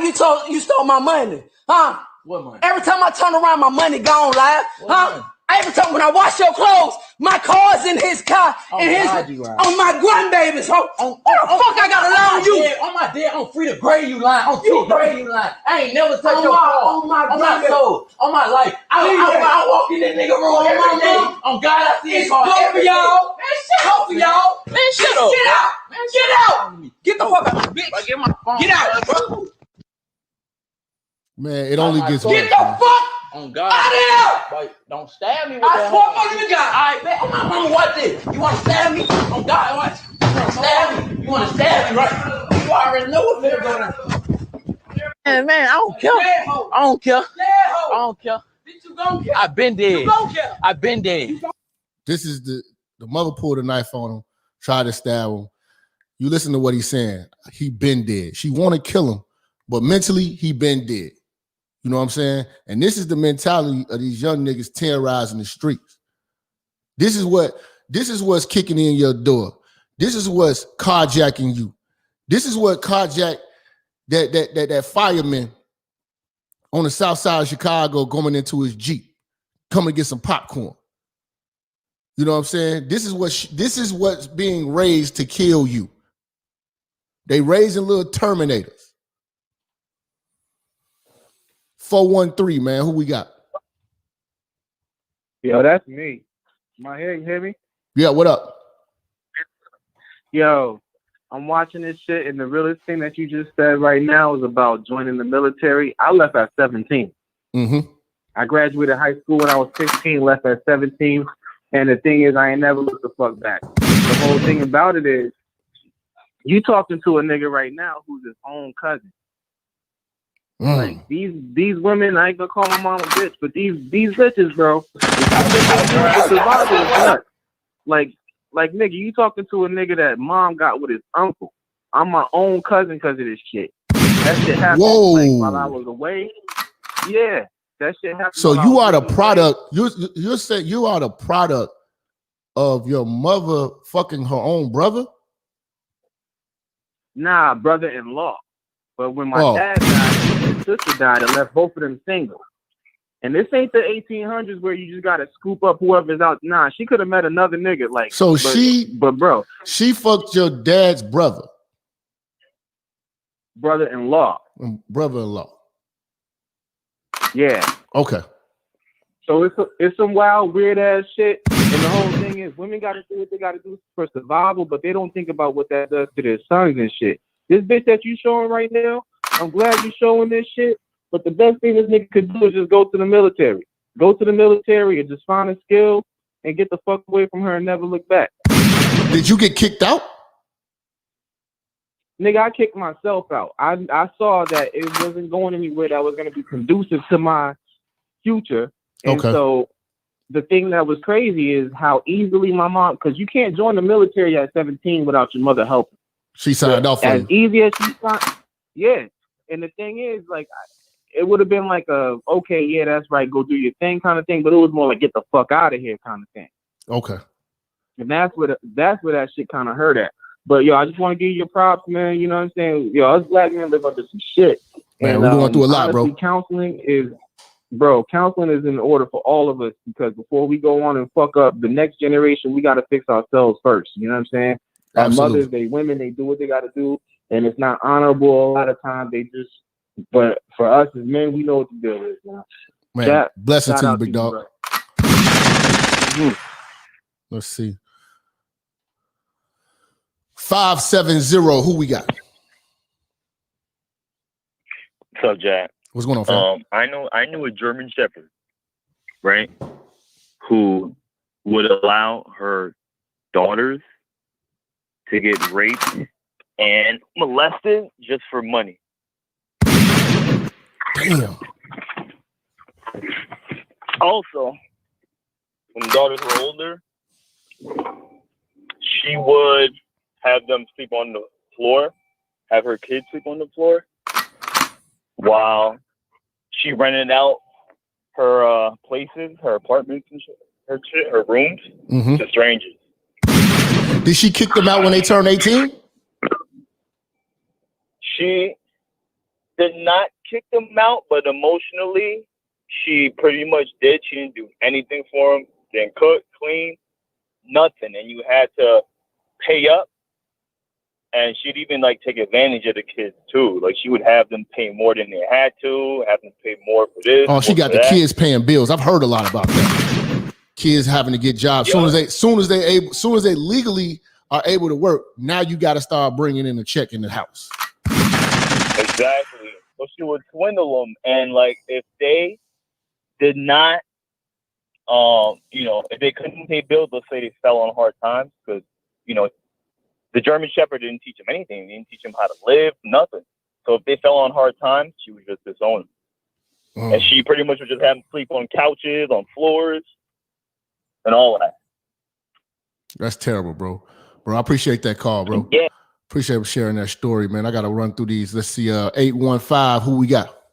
you stole my money. Huh? What money? Every time I turn around, my money gone live. What Huh? money? Every time when I wash your clothes, my car's in his car and his on my grandbabies. What the fuck I gotta lie on you? On my dead, I'm free to grade you line. I'm free to grade you line. I ain't never touched your car. On my soul. On my life. I walk in that nigga room every day. On God, I see his car. Go for y'all. Go for y'all. Man, shut up. Get out. Get out. Get the fuck out, bitch. Get my phone. Get out, bro. Man, it only gets Get the fuck on God. out of here. Boy, don't stab me with I that. swear on you, God. All right, man. On my mama, watch this. You want to stab me? On God, watch. You want to stab me? You want to stab me, right? You already know what finna go down. Man, I don't care. I don't care. I don't care. You gon' care. I've been dead. You gon' care. I've been dead. This is the mother pulled a knife on him, tried to stab him. You listen to what he's saying. He been dead. She want to kill him, but mentally he been dead. You know what I'm saying? And this is the mentality of these young niggas terrorizing the streets. This is what's kicking in your door. This is what's carjacking you. This is what carjacked that fireman on the south side of Chicago going into his Jeep, coming to get some popcorn. You know what I'm saying? This is what's being raised to kill you. They raising little Terminators. 413, man. Who we got? Yo, that's me. My head, you hear me? Yeah, what up? Yo, I'm watching this shit, and the realest thing that you just said right now is about joining the military. I left at 17. Mm-hmm. I graduated high school when I was 16, left at 17. And the thing is, I ain't never looked the fuck back. The whole thing about it is, you talking to a nigga right now who's his own cousin. Like these women, I ain't gonna call my mom a bitch, but these bitches, bro, the survival is nuts. Like nigga, you talking to a nigga that mom got with his uncle. I'm my own cousin because of this shit. That shit happened like, while I was away. Yeah, that shit happened. So you are the product. You're saying you are the product of your mother fucking her own brother? Nah, brother-in-law. But when my dad died, his sister died and left both of them single. And this ain't the 1800s where you just gotta scoop up whoever's out. Nah, she could have met another nigga. Like, so but bro, she fucked your dad's brother. Brother-in-law. Brother-in-law. Yeah. Okay. So it's some wild, weird ass shit. And the whole thing is, women gotta do what they gotta do for survival, but they don't think about what that does to their sons and shit. This bitch that you showing right now, I'm glad you showing this shit. But the best thing this nigga could do is just go to the military. Go to the military and just find a skill and get the fuck away from her and never look back. Did you get kicked out? nigga, I kicked myself out. I saw that it wasn't going anywhere that was going to be conducive to my future. And so the thing that was crazy is how easily my mom, because you can't join the military at 17 without your mother helping. She signed off as on you. easy as she signed. Yeah. And the thing is, like, it would have been like a, okay, yeah, that's right, go do your thing kind of thing. But it was more like, get the fuck out of here kind of thing. Okay. And that's where that shit kind of hurt at. But yo, I just want to give you your props, man. You know what I'm saying? Yo, us black men live under some shit. Man, and, we're going through a lot, honestly, bro. Counseling is in order for all of us, because before we go on and fuck up the next generation, we got to fix ourselves first. You know what I'm saying? Our mothers, women, they do what they got to do, and it's not honorable a lot of times. But for us as men, we know what the deal is now. Man, blessing to you, big dog. Let's see. 570. Who we got? What's up, Jack? What's going on, fam? I knew a German Shepherd, right, who would allow her daughters to get raped and molested just for money. Damn. Also, when the daughters were older, she would have them sleep on the floor, have her kids sleep on the floor, while she rented out her places, her apartments and shit, her rooms to strangers. Did she kick them out when they turned 18? She did not kick them out, but emotionally, she pretty much did. She didn't do anything for them. Didn't cook, clean, nothing. And you had to pay up. And she'd even like take advantage of the kids too. Like she would have them pay more than they had to, have them pay more for this. Oh, she got the kids paying bills. I've heard a lot about that. Kids having to get jobs. Soon as they legally are able to work, now you got to start bringing in a check in the house. Exactly. So she would swindle them, and like if they did not, if they couldn't pay bills, let's say they fell on hard times, because the German Shepherd didn't teach him anything. He didn't teach him how to live, nothing. So if they fell on hard times, she would just disown them. And she pretty much would just have them sleep on couches, on floors, and all of that. That's terrible, bro. Bro, I appreciate that call, bro. Yeah. Appreciate sharing that story, man. I got to run through these. Let's see, 815, who we got?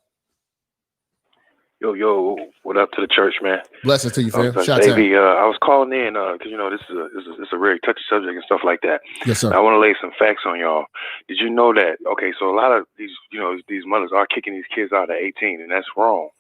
Yo, what up to the church, man? Blessings to you, fam. Shout out. Baby, I was calling in because this is a very touchy subject and stuff like that. Yes, sir. I want to lay some facts on y'all. Did you know that? Okay, so a lot of these, these mothers are kicking these kids out at 18, and that's wrong.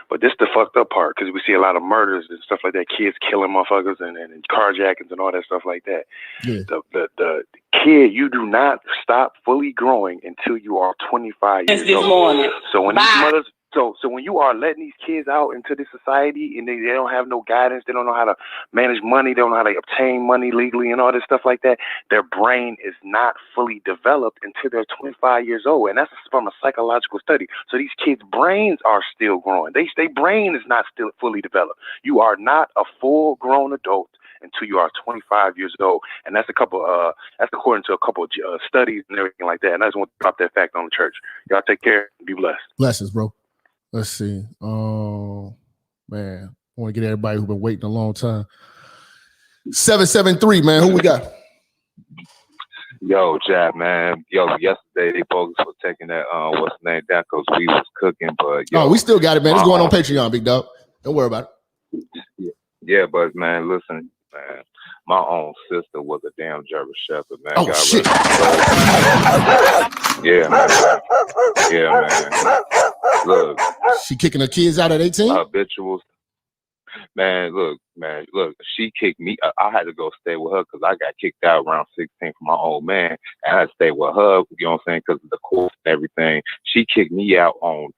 But this the fucked up part, because we see a lot of murders and stuff like that. Kids killing motherfuckers and carjackings and all that stuff like that. Yeah. The kid, you do not stop fully growing until you are 25 years old. So when these mothers. So when you are letting these kids out into this society and they don't have no guidance, they don't know how to manage money, they don't know how to obtain money legally and all this stuff like that, their brain is not fully developed until they're 25 years old. And that's from a psychological study. So these kids' brains are still growing. Their brain is not still fully developed. You are not a full-grown adult until you are 25 years old. And that's that's according to a couple of studies and everything like that. And I just want to drop that fact on the church. Y'all take care. Be blessed. Blessings, bro. Let's see. Oh, man. I want to get everybody who's been waiting a long time. 773, man. Who we got? Yo, Jap, man. Yo, yesterday they bogus for taking that, what's the name, down because we was cooking, but yo. Oh, we still got it, man. It's going on Patreon, big dog. Don't worry about it. Yeah, but, man, listen, man. My own sister was a damn German Shepherd, man. Oh, shit. Yeah, man. Yeah, man. Look. She kicking her kids out at 18? Habitual. Man, look. She kicked me. I had to go stay with her because I got kicked out around 16 from my old man. And I had to stay with her, you know what I'm saying, because of the course and everything. She kicked me out on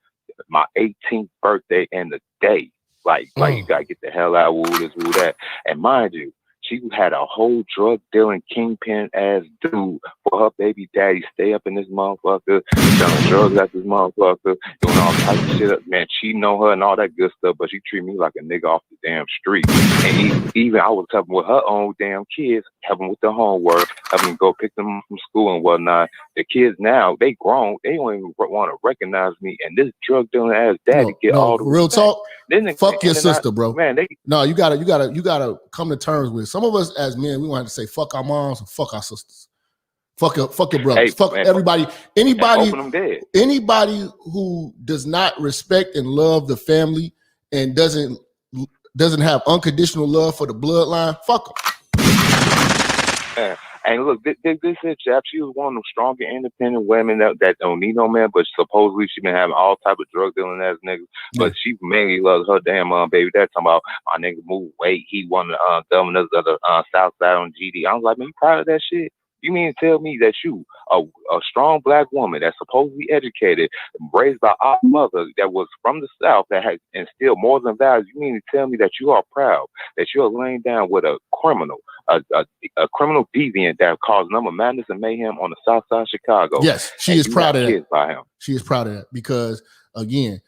my 18th birthday and the day. Like you got to get the hell out, woo this, woo that. And mind you, She had a whole drug dealing kingpin ass dude for her baby daddy. Stay up in this motherfucker, selling drugs at this motherfucker, doing all types of shit. Man, she know her and all that good stuff, but she treat me like a nigga off the damn street. And even I was helping with her own damn kids, helping with their homework, helping go pick them up from school and whatnot. The kids now, they grown, they don't even want to recognize me. And this drug dealing ass daddy get all the real respect. talk. Then Fuck your sister, bro. Man, you gotta come to terms with. Some of us as men, we want to say fuck our moms and fuck our sisters. Fuck your brothers. Hey, fuck man, everybody. Anybody who does not respect and love the family and doesn't have unconditional love for the bloodline, fuck them. And look, this is Jap. She was one of them stronger, independent women that don't need no man, but supposedly she been having all type of drug dealing ass niggas. But she mainly loves her damn baby dad. Talking about my nigga moved weight. He won the governors of the South Side on GD. I was like, man, you proud of that shit? You mean to tell me that you, a strong black woman that's supposedly educated, raised by our mother that was from the South that had instilled more than values, you mean to tell me that you are proud that you're laying down with a criminal, a criminal deviant that caused number madness and mayhem on the South Side of Chicago? Yes, she is proud of that. By him. She is proud of that because, again,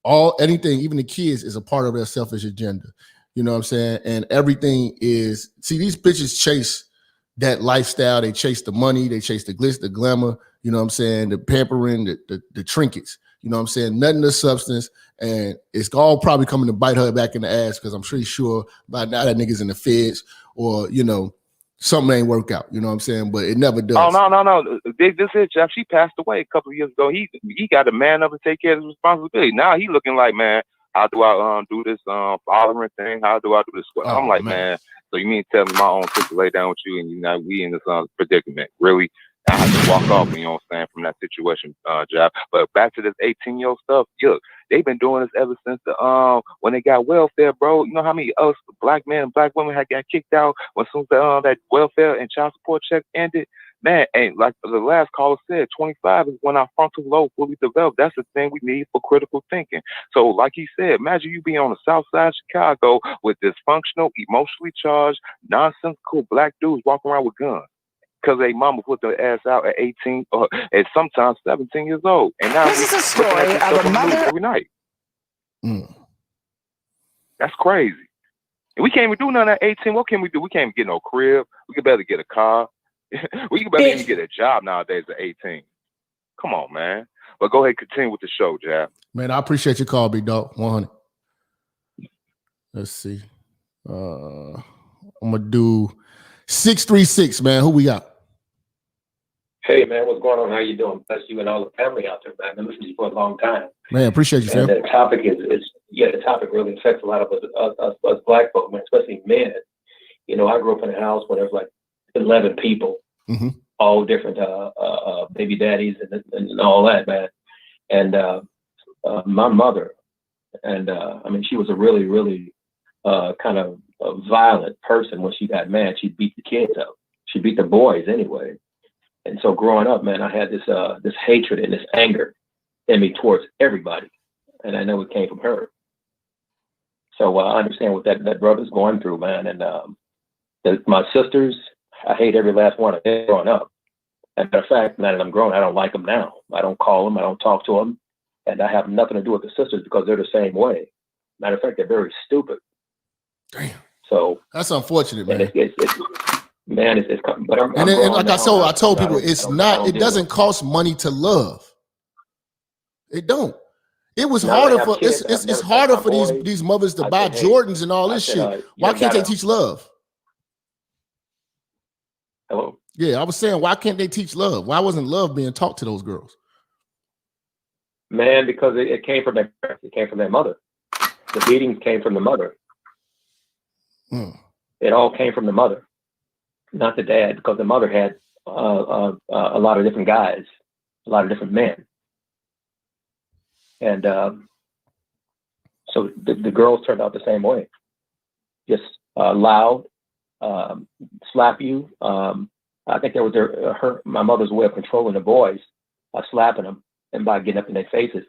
anything, even the kids, is a part of their selfish agenda. You know what I'm saying? And everything is, see, these bitches chase that lifestyle. They chase the money, they chase the glitz, the glamour, you know what I'm saying, the pampering, the trinkets, you know what I'm saying, nothing of substance, and it's all probably coming to bite her back in the ass because I'm pretty sure by now that nigga's in the feds or, you know, something ain't work out, you know what I'm saying, but it never does. Oh, no. This is Jeff. She passed away a couple of years ago. He got a man up to take care of his responsibility. Now he looking like, man, how do I do this fathering thing? How do I do this? I'm like, man. So you mean to tell me my own sister lay down with you and you know we in this predicament? Really? I had to walk off, you know what I'm saying, from that situation, Jap. But back to this 18-year-old stuff, look, they've been doing this ever since the when they got welfare, bro. You know how many us black men and black women had got kicked out when soon as that welfare and child support check ended? Man, and like the last caller said, 25 is when our frontal lobe fully developed. That's the thing we need for critical thinking. So like he said, imagine you being on the South Side of Chicago with dysfunctional, emotionally charged, nonsensical black dudes walking around with guns because they mama put their ass out at 18 or at sometimes 17 years old. And now this is a story of a mother every night. That's crazy. And we can't even do nothing at 18. What can we do? We can't even get no crib. We can barely get a car. We can barely even get a job nowadays at 18. Come on, man. But go ahead, continue with the show, Jap. Man, I appreciate your call, big dog. 100. Let's see. I'm gonna do 636, man. Who we got? Hey, man, what's going on? How you doing? Bless you and all the family out there, man. I've been listening to you for a long time. Man, appreciate you, fam. The topic the topic really affects a lot of us black folk, man, especially men. You know, I grew up in a house where there was like 11 people, all different baby daddies and all that, man. And my mother, and I mean, she was a really, really kind of a violent person. When she got mad, she'd beat the kids up. She beat the boys anyway. And so growing up, man, I had this hatred and this anger in me towards everybody. And I know it came from her. So I understand what that brother's going through, man. And my sisters, I hate every last one of them growing up. As a matter of fact, now that I'm grown, I don't like them now. I don't call them. I don't talk to them. And I have nothing to do with the sisters because they're the same way. Matter of fact, they're very stupid. Damn. So that's unfortunate, man. It's but I'm like I told people, it doesn't cost money to love. It don't. It was harder for it's harder for these mothers to buy Jordans and all this shit. Why can't they teach love? Hello? Yeah, I was saying, why can't they teach love? Why wasn't love being taught to those girls? Man, because it came from their mother. The beatings came from the mother. It all came from the mother, not the dad, because the mother had a lot of different guys, a lot of different men. And so the girls turned out the same way. Just loud, slap you. I think that was my mother's way of controlling the boys, slapping them and by getting up in their faces.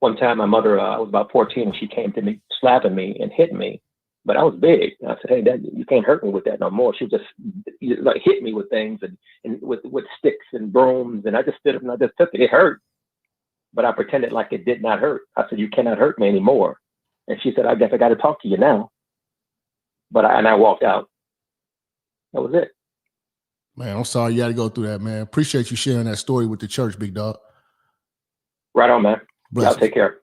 One time my mother, I was about 14 and she came to me, slapping me and hitting me But I was big. And I said, hey, Dad, you can't hurt me with that no more. She just like hit me with things and with sticks and brooms. And I just stood up and I just took it. It hurt. But I pretended like it did not hurt. I said, you cannot hurt me anymore. And she said, I guess I got to talk to you now. But I walked out. That was it. Man, I'm sorry you had to go through that, man. Appreciate you sharing that story with the church, big dog. Right on, man. Y'all take care.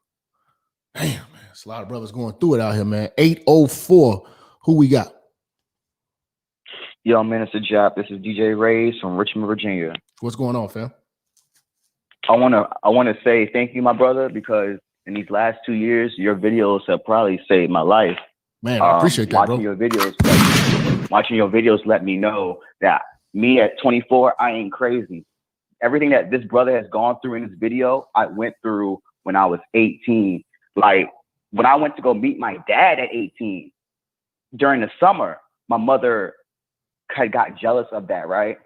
Damn, man. It's a lot of brothers going through it out here, man. 804. Who we got? Yo, Minister Jap. This is DJ Ray's from Richmond, Virginia. What's going on, fam? I wanna say thank you, my brother, because in these last 2 years, your videos have probably saved my life. Man, I appreciate that, bro. Watching your videos let me know that me at 24, I ain't crazy. Everything that this brother has gone through in this video, I went through when I was 18. Like when I went to go meet my dad at 18 during the summer, my mother had got jealous of that, right?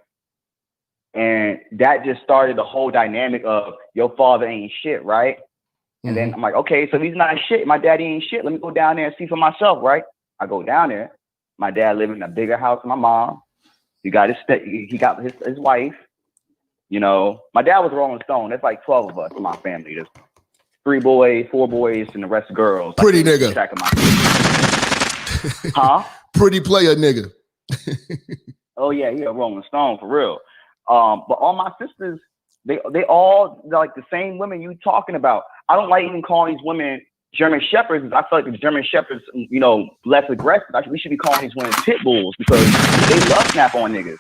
And that just started the whole dynamic of your father ain't shit, right? And then I'm like, okay, so he's not shit. My daddy ain't shit. Let me go down there and see for myself, right? I go down there. My dad lived in a bigger house than my mom. He got his wife. You know, my dad was Rolling Stone. There's like 12 of us in my family. There's 3 boys, 4 boys, and the rest girls. Pretty nigga. Huh? Pretty player nigga. Oh yeah, he a Rolling Stone for real. But all my sisters, they all like the same women you talking about. I don't like even calling these women German Shepherds. I feel like the German Shepherds, you know, less aggressive. We should be calling these women pit bulls because they love snap on niggas.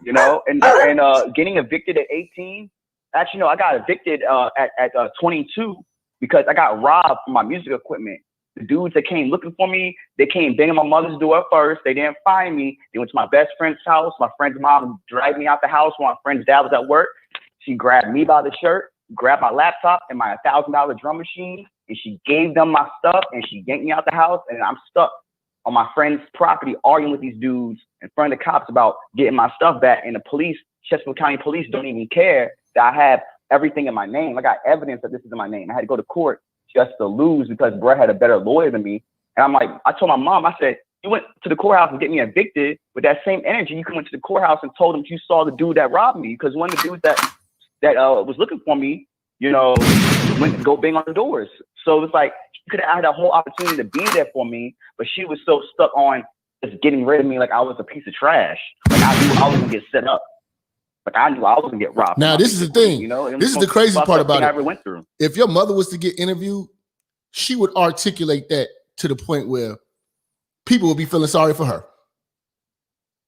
You know, and getting evicted at 18. Actually, no, I got evicted at 22 because I got robbed from my music equipment. The dudes that came looking for me, they came banging my mother's door first. They didn't find me. They went to my best friend's house. My friend's mom dragged me out the house while my friend's dad was at work. She grabbed me by the shirt, grabbed my laptop and my $1,000 drum machine, and she gave them my stuff, and she yanked me out the house, and I'm stuck on my friend's property arguing with these dudes in front of the cops about getting my stuff back. And the police, Chesterfield County Police, don't even care that I have everything in my name. I got evidence that this is in my name. I had to go to court just to lose because Brett had a better lawyer than me. And I'm like, I told my mom, I said, you went to the courthouse and get me evicted with that same energy. You went to the courthouse and told them you saw the dude that robbed me, because one of the dudes that was looking for me, you know, went to go bang on the doors. So it was like, she could have had a whole opportunity to be there for me, but she was so stuck on just getting rid of me like I was a piece of trash. Like I knew I was gonna get set up. Like I knew I was gonna get robbed. Now this is the thing. You know, this is the crazy part about it. I ever went through. If your mother was to get interviewed, she would articulate that to the point where people would be feeling sorry for her.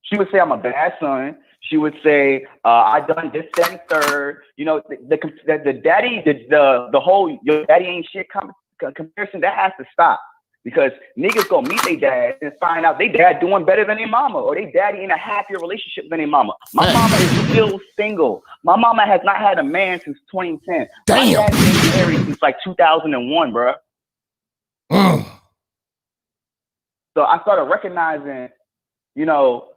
She would say I'm a bad son. She would say I done this, that, and third. You know, the daddy, the whole your daddy ain't shit comparison, that has to stop. Because niggas gonna meet their dad and find out they dad doing better than their mama, or they daddy in a happier relationship than their mama. My mama is still single. My mama has not had a man since 2010. Damn. My dad's been married since like 2001, bro. So I started recognizing, you know,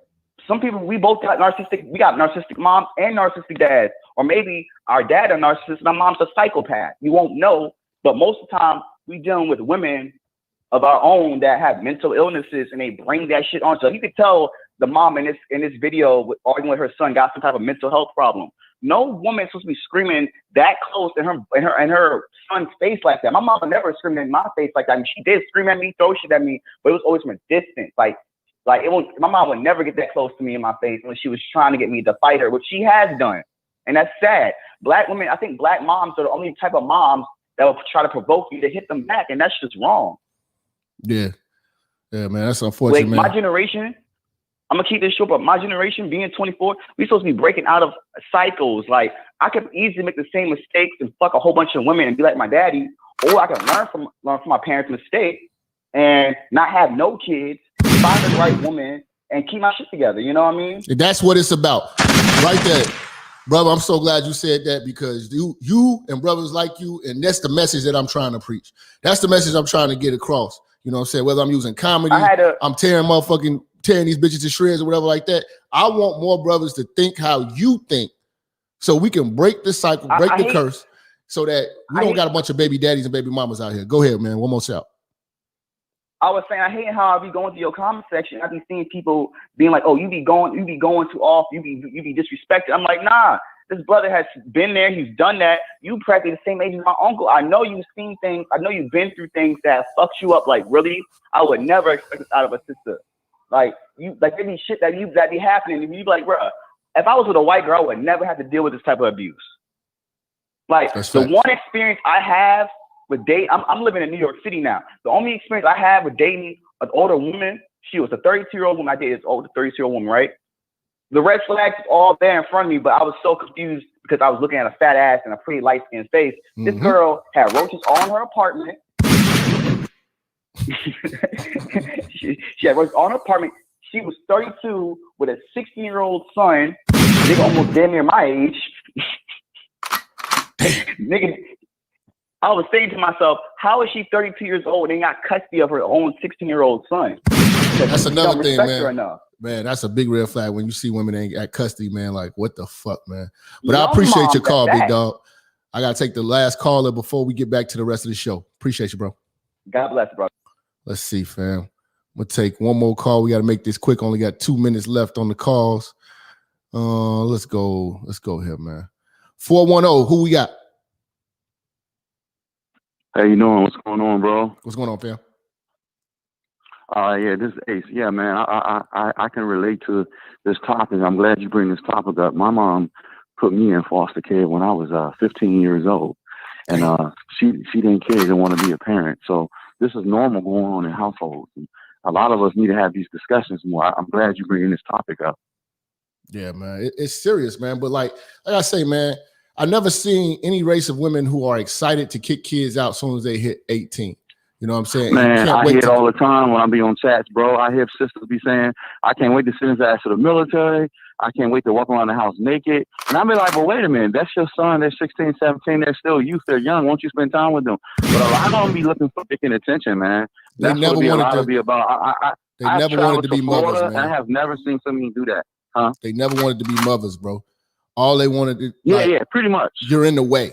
some people, we both got narcissistic moms and narcissistic dads. Or maybe our dad a narcissist and our mom's a psychopath. You won't know, but most of the time we dealing with women of our own that have mental illnesses, and they bring that shit on. So you could tell the mom in this video arguing with her son got some type of mental health problem. No woman is supposed to be screaming that close in her son's face like that. My mama never screamed in my face like that. I mean, she did scream at me, throw shit at me, but it was always from a distance. Like it won't. My mom would never get that close to me in my face when she was trying to get me to fight her, which she has done, and that's sad. Black women, I think black moms are the only type of moms that will try to provoke you to hit them back, and that's just wrong. Yeah, man, that's unfortunate. Like my generation, I'm gonna keep this short, but my generation, being 24, we supposed to be breaking out of cycles. Like I could easily make the same mistakes and fuck a whole bunch of women and be like my daddy, or I can learn from my parents' mistake and not have no kids, find the right woman, and keep my shit together. You know what I mean? That's what it's about, right there. Brother, I'm so glad you said that, because you and brothers like you, and that's the message that I'm trying to preach. That's the message I'm trying to get across. You know what I'm saying? Whether I'm using comedy, I'm tearing these bitches to shreds or whatever like that. I want more brothers to think how you think, so we can break the cycle, break the curse, so that we don't got a bunch of baby daddies and baby mamas out here. Go ahead, man. One more shout. I was saying I hate how I be going through your comment section. I be seeing people being like, "Oh, you be going too off. You be disrespected." I'm like, nah. This brother has been there. He's done that. You practically the same age as my uncle. I know you've seen things. I know you've been through things that fucked you up. Like, really, I would never expect this out of a sister. Like, you, like, there be shit that be happening, and you be like, bro, if I was with a white girl, I would never have to deal with this type of abuse. Like, the one experience I have with dating, I'm living in New York City now. The only experience I have with dating an older woman, she was a 32-year-old woman. I dated this older 32-year-old woman, right? The red flags all there in front of me, but I was so confused because I was looking at a fat ass and a pretty light-skinned face. This girl had roaches all in her apartment. she had roaches all in her apartment. She was 32 with a 16-year-old son. Nigga almost damn near my age. Nigga, I was saying to myself, how is she 32 years old and got custody of her own 16-year-old son? That's another thing, man. Man, that's a big red flag when you see women ain't at custody, man. Like, what the fuck, man? But I appreciate your call, big dog. I got to take the last caller before we get back to the rest of the show. Appreciate you, bro. God bless, bro. Let's see, fam. We'll take one more call. We got to make this quick. Only got 2 minutes left on the calls. Let's go here, man. 410, who we got? How you doing? What's going on, bro? What's going on, fam? Yeah, this is Ace. Yeah, man, I can relate to this topic. I'm glad you bring this topic up. My mom put me in foster care when I was 15 years old, and she didn't care, didn't want to be a parent. So this is normal going on in households. And a lot of us need to have these discussions more. I'm glad you're bringing this topic up. Yeah, man, it's serious, man. But like I say, man, I've never seen any race of women who are excited to kick kids out as soon as they hit 18. You know what I'm saying? Man, I hear it all the time when I be on chats, bro. I hear sisters be saying, I can't wait to send his ass to the military. I can't wait to walk around the house naked. And I be like, well, wait a minute. That's your son. They're 16, 17. They're still youth. They're young. Won't you spend time with them? But a lot of them be looking for dick and attention, man. They That's never what wanted to be about. They never wanted to be mothers, man. I have never seen somebody do that. Huh? They never wanted to be mothers, bro. All they wanted to yeah, pretty much. You're in the way.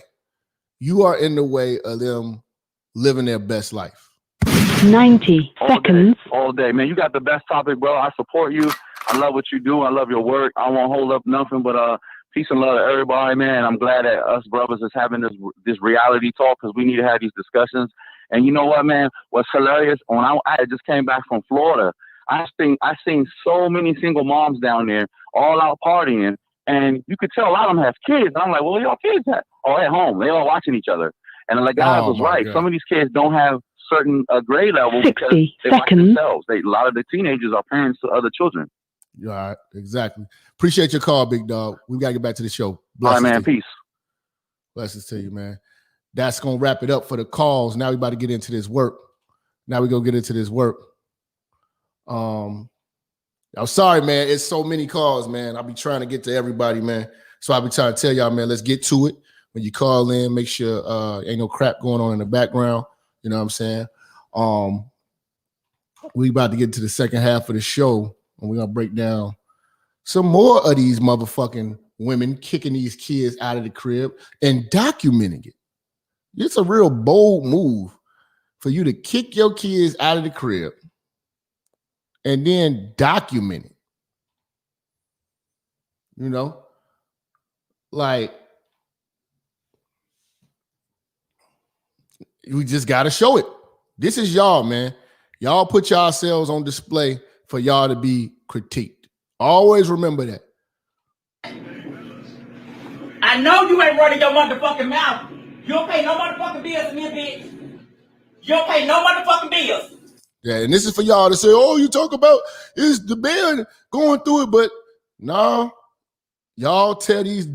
You are in the way of them living their best life. 90 seconds. All day, man. You got the best topic, bro. I support you. I love what you do. I love your work. I won't hold up nothing but peace and love to everybody, man. I'm glad that us brothers is having this reality talk because we need to have these discussions. And you know what, man? What's hilarious? When I just came back from Florida, I seen so many single moms down there all out partying, and you could tell a lot of them have kids. And I'm like, well, y'all kids at home. They all watching each other. And the guy was right. God. Some of these kids don't have certain grade levels because they watch themselves. A lot of the teenagers are parents to other children. All right, exactly. Appreciate your call, big dog. We got to get back to the show. Blessings, all right, man. Peace. Blessings to you, man. That's going to wrap it up for the calls. Now we about to get into this work. I'm sorry, man. It's so many calls, man. I'll be trying to get to everybody, man. So I'll be trying to tell y'all, man, let's get to it. When you call in, make sure ain't no crap going on in the background. You know what I'm saying? We about to get to the second half of the show, and we're going to break down some more of these motherfucking women kicking these kids out of the crib and documenting it. It's a real bold move for you to kick your kids out of the crib and then document it. You know? Like, we just got to show it. This is y'all, man. Y'all put yourselves on display for y'all to be critiqued. Always remember that. I know you ain't running your motherfucking mouth. You don't pay no motherfucking bills in here, bitch. You don't pay no motherfucking bills. Yeah, and this is for y'all to say, oh, you talk about is the man going through it, but no, y'all tear these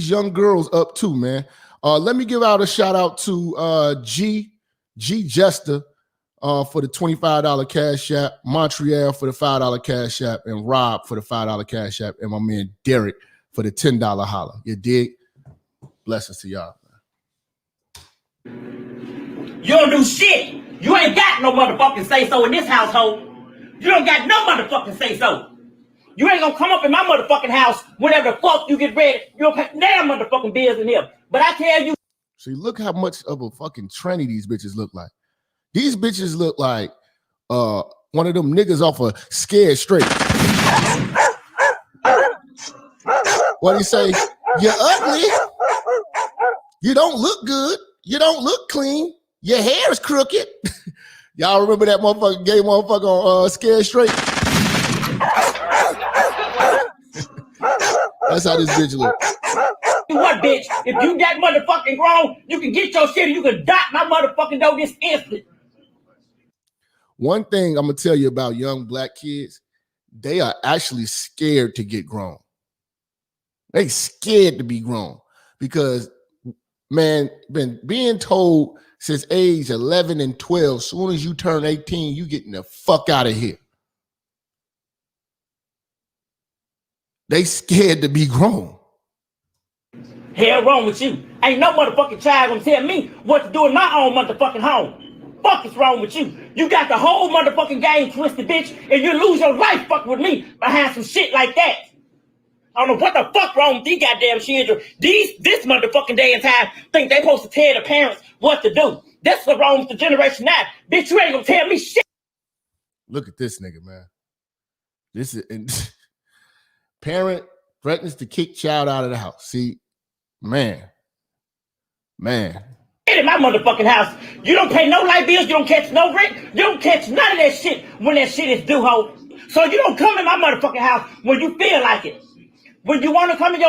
young girls up too, man. Let me give out a shout out to G Jester for the $25 cash app, Montreal for the $5 cash app, and Rob for the $5 cash app, and my man Derek for the $10 holler. You dig? Blessings to y'all. You don't do shit. You ain't got no motherfucking say-so in this household. You don't got no motherfucking say-so. You ain't gonna come up in my motherfucking house whenever the fuck you get ready. You don't pay damn motherfucking bills in here. But I tell you. See, look how much of a fucking tranny these bitches look like. These bitches look like one of them niggas off of Scared Straight. What he say? You're ugly. You don't look good. You don't look clean. Your hair is crooked. Y'all remember that motherfucker, gay motherfucker on Scared Straight? That's how this bitch look. What, bitch? If you that motherfucking grown, you can get your shit and you can dot my motherfucking door this instant. One thing I'm gonna tell you about young black kids, they are actually scared to get grown. They scared to be grown because, man, been being told since age 11 and 12, soon as you turn 18, you getting the fuck out of here. They scared to be grown. Hell wrong with you. Ain't no motherfucking child gonna tell me what to do in my own motherfucking home. Fuck is wrong with you? You got the whole motherfucking game twisted, bitch, and you lose your life fucking with me behind some shit like that. I don't know what the fuck wrong with these goddamn children. This motherfucking day and time think they supposed to tell the parents what to do. That's what's wrong with the generation now. Bitch, you ain't gonna tell me shit. Look at this nigga, man. This is parent threatens to kick child out of the house. See, man. In my motherfucking house, you don't pay no light bills, you don't catch no rent, you don't catch none of that shit when that shit is due, ho. So you don't come in my motherfucking house when you feel like it. When you want to come in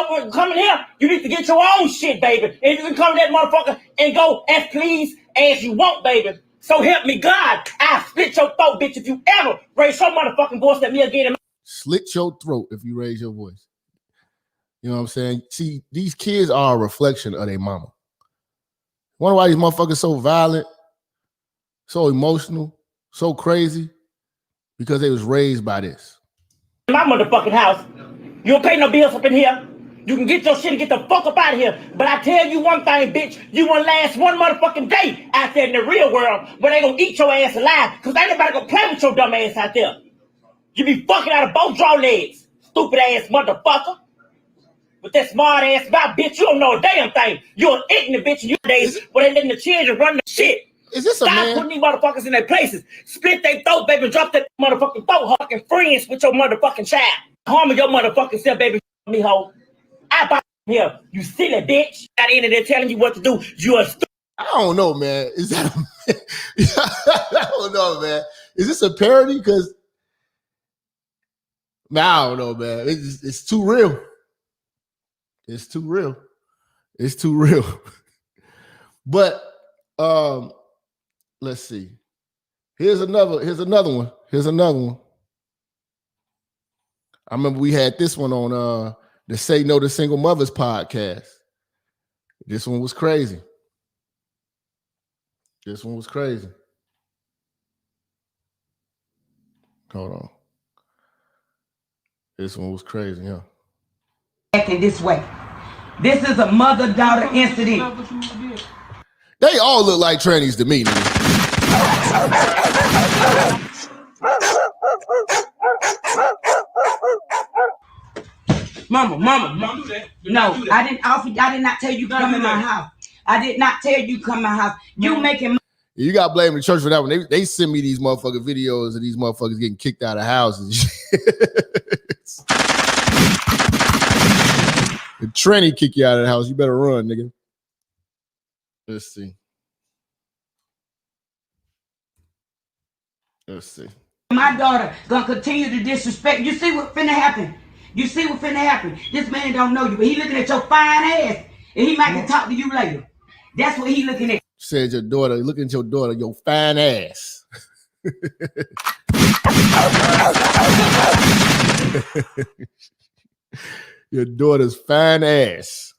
here, you need to get your own shit, baby. And you can come to that motherfucker and go as pleased as you want, baby. So help me God, I'll split your throat, bitch, if you ever raise your motherfucking voice at me again. Slit your throat if you raise your voice. You know what I'm saying? See, these kids are a reflection of their mama. Wonder why these motherfuckers so violent, so emotional, so crazy? Because they was raised by this. In my motherfucking house, you don't pay no bills up in here. You can get your shit and get the fuck up out of here. But I tell you one thing, bitch, you won't last one motherfucking day out there in the real world where they gonna eat your ass alive. Cause ain't nobody gonna play with your dumb ass out there. You be fucking out of both draw legs, stupid ass motherfucker. With that smart ass about, bitch, you don't know a damn thing. You're an ignorant bitch in your days where they letting the children run the shit. Is this a Stop man? putting these motherfuckers in their places. Split their throat, baby, drop that motherfucking throat, fucking friends with your motherfucking child. Harming your motherfucking self, baby, me hoe. I buy here, you silly bitch. At the end of there telling you what to do, you a stupid. I don't know, man. Is that I don't know, man. Is this a parody? Because I don't know, man. It's too real. It's too real. It's too real. But let's see. Here's another one. I remember we had this one on the Say No to Single Mothers podcast. This one was crazy. Hold on. This one was crazy, yeah. Acting this way. This is a mother-daughter incident. They all look like trannies to me, nigga. Mama. No, I did not tell you come in my house. I did not tell you come in my house. You making. You got to blame the church for that one. They send me these motherfucking videos of these motherfuckers getting kicked out of houses. The tranny kick you out of the house. You better run, nigga. Let's see. My daughter gonna continue to disrespect. You see what finna happen? This man don't know you, but he looking at your fine ass, and he might can talk to you later. That's what he looking at. Said your daughter, looking at your daughter, your fine ass. Your daughter's fine ass.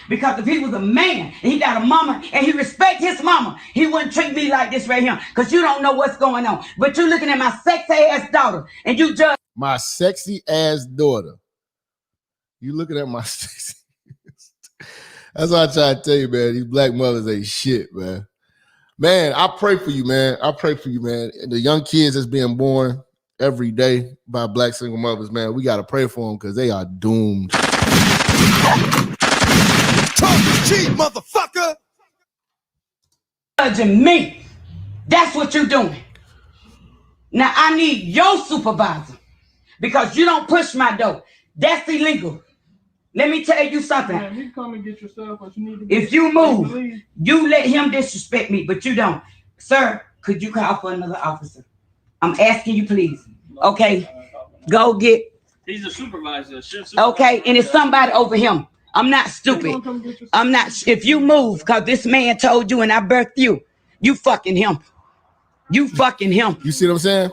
Because if he was a man and he got a mama and he respect his mama, he wouldn't treat me like this right here. Because you don't know what's going on. But you're looking at my sexy ass daughter and you judge. My sexy ass daughter. You looking at my sexy. That's what I try to tell you, man. These black mothers ain't shit, man. Man, I pray for you, man. And the young kids that's being born every day by black single mothers, man, we got to pray for them because they are doomed. Talk is cheap, motherfucker. Judging me. That's what you're doing. Now I need your supervisor because you don't push my door. That's illegal. Let me tell you something. Man, you come and get yourself, but you need to if you move, you let him disrespect me, but you don't. Sir, could you call for another officer? I'm asking you, please. Okay, go get. He's a supervisor. Okay, and it's somebody over him. I'm not stupid. I'm not. If you move, because this man told you and I birthed you, you fucking him. You fucking him. You see what I'm saying?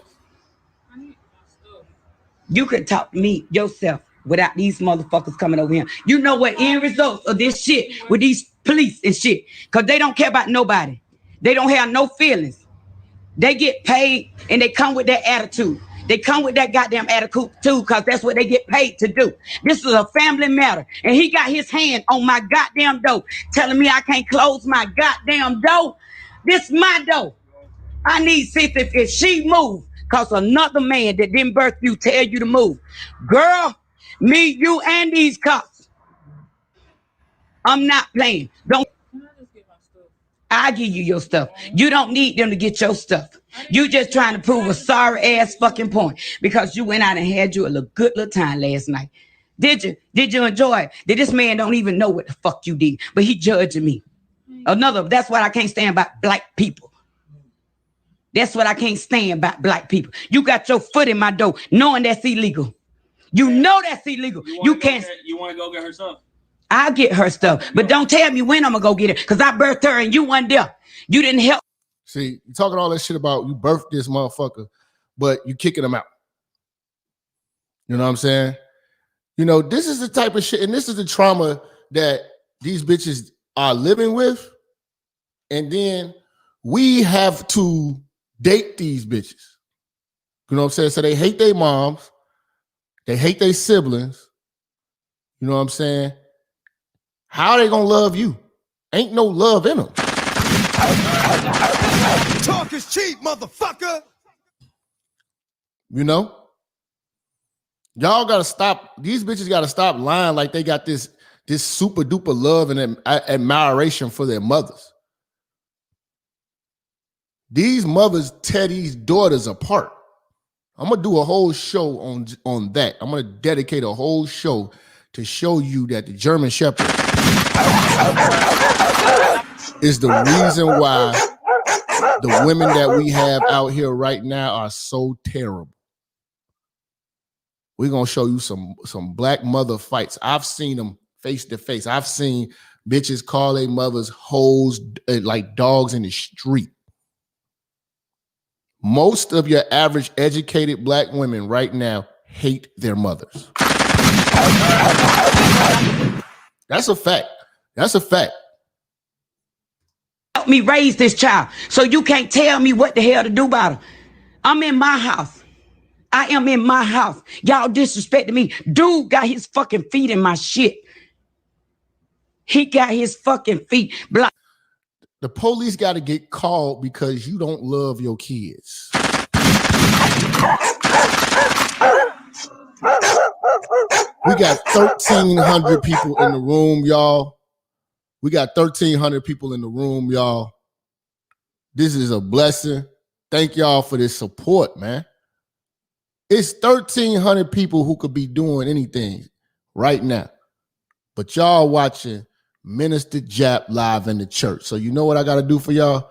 You could talk to me yourself without these motherfuckers coming over here. You know what end results of this shit with these police and shit? Because they don't care about nobody. They don't have no feelings. They get paid and they come with that attitude. They come with that goddamn attitude too, because that's what they get paid to do. This is a family matter. And he got his hand on my goddamn door, telling me I can't close my goddamn door. This my door. I need sis if she move, because another man that didn't birth you tell you to move. Girl, me, you, and these cops. I'm not playing. Don't. I give you your stuff. You don't need them to get your stuff. You just trying to prove a sorry ass fucking point because you went out and had you a good little time last night. Did you? Did you enjoy it? Did this man don't even know what the fuck you did, but he judging me. That's what I can't stand about black people. That's what I can't stand about black people. You got your foot in my door knowing that's illegal. You know that's illegal. You can't. You want to go get her stuff? I'll get her stuff, but don't tell me when I'm gonna go get it, because I birthed her and you weren't there. You didn't help. See, you talking all that shit about you birthed this motherfucker, but you kicking him out. You know what I'm saying? You know, this is the type of shit, and this is the trauma that these bitches are living with. And then we have to date these bitches. You know what I'm saying? So they hate their moms, they hate their siblings. You know what I'm saying? How are they gonna love you? Ain't no love in them. Talk is cheap, motherfucker. You know? Y'all gotta stop. These bitches gotta stop lying like they got this super duper love and admiration for their mothers. These mothers tear these daughters apart. I'm gonna do a whole show on that. I'm gonna dedicate a whole show to show you that the German Shepherd is the reason why the women that we have out here right now are so terrible. We're gonna show you some black mother fights. I've seen them face to face. I've seen bitches call their mothers hoes like dogs in the street. Most of your average educated black women right now hate their mothers. That's a fact. That's a fact. Help me raise this child, so you can't tell me what the hell to do about her. I'm in my house. I am in my house. Y'all disrespecting me. Dude got his fucking feet in my shit. He got his fucking feet blocked. The police got to get called because you don't love your kids. We got 1,300 people in the room, y'all. We got 1,300 people in the room, y'all. This is a blessing. Thank y'all for this support, man. It's 1,300 people who could be doing anything right now. But y'all watching Minister Jap live in the church. So you know what I got to do for y'all?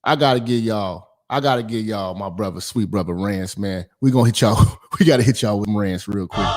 I got to give y'all my brother, sweet brother Rance, man. We gonna hit y'all. We got to hit y'all with Rance real quick.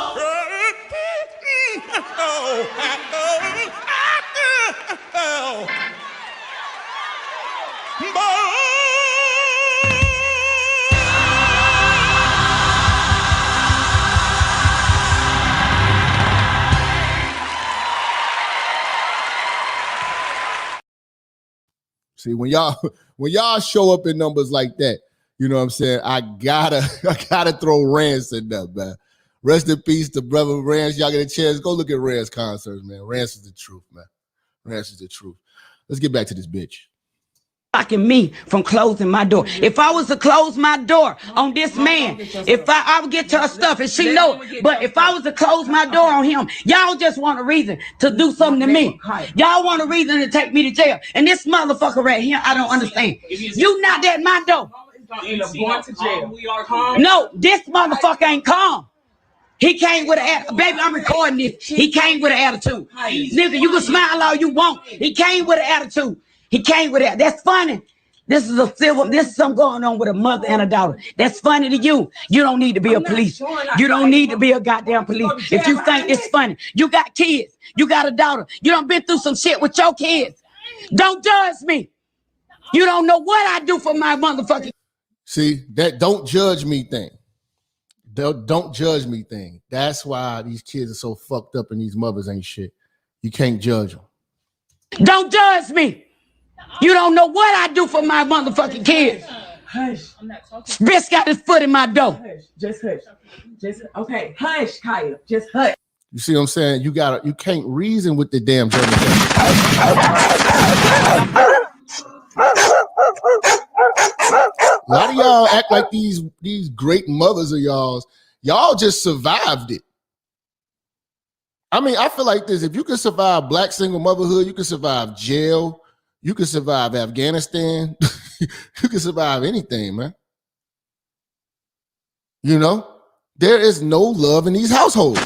See, when y'all show up in numbers like that, you know what I'm saying? I gotta throw Rance in there, man. Rest in peace to brother Rance. Y'all get a chance, go look at Rance concerts, man. Rance is the truth, man. Rance is the truth. Let's get back to this bitch. Blocking me from closing my door. If I was to close my door on this man, if I would get to her stuff and she know it, but if I was to close my door on him, y'all just want a reason to do something to me. Y'all want a reason to take me to jail. And this motherfucker right here, I don't understand. You knocked at my door. end up going to jail. No, this motherfucker ain't calm. He came with an baby, I'm recording this. He came with an attitude. Nigga, you can smile all you want. He came with an attitude. He came with that. That's funny. This is something going on with a mother and a daughter. That's funny to you. You don't need to be a police. You don't need to be a goddamn police. If you think it's funny, you got kids. You got a daughter. You done been through some shit with your kids. Don't judge me. You don't know what I do for my motherfucking. See, that don't judge me thing. Don't judge me thing. That's why these kids are so fucked up and these mothers ain't shit. You can't judge them. Don't judge me. You don't know what I do for my motherfucking kids. Hush. Bitch got his foot in my door. Hush. Just hush. Just okay. Hush, Kaya. Just hush. You see what I'm saying? You can't reason with the damn German. A lot of y'all act like these great mothers of y'all. Y'all just survived it. I mean, I feel like this. If you can survive black single motherhood, you can survive jail. You can survive Afghanistan. You can survive anything, man. You know, there is no love in these households.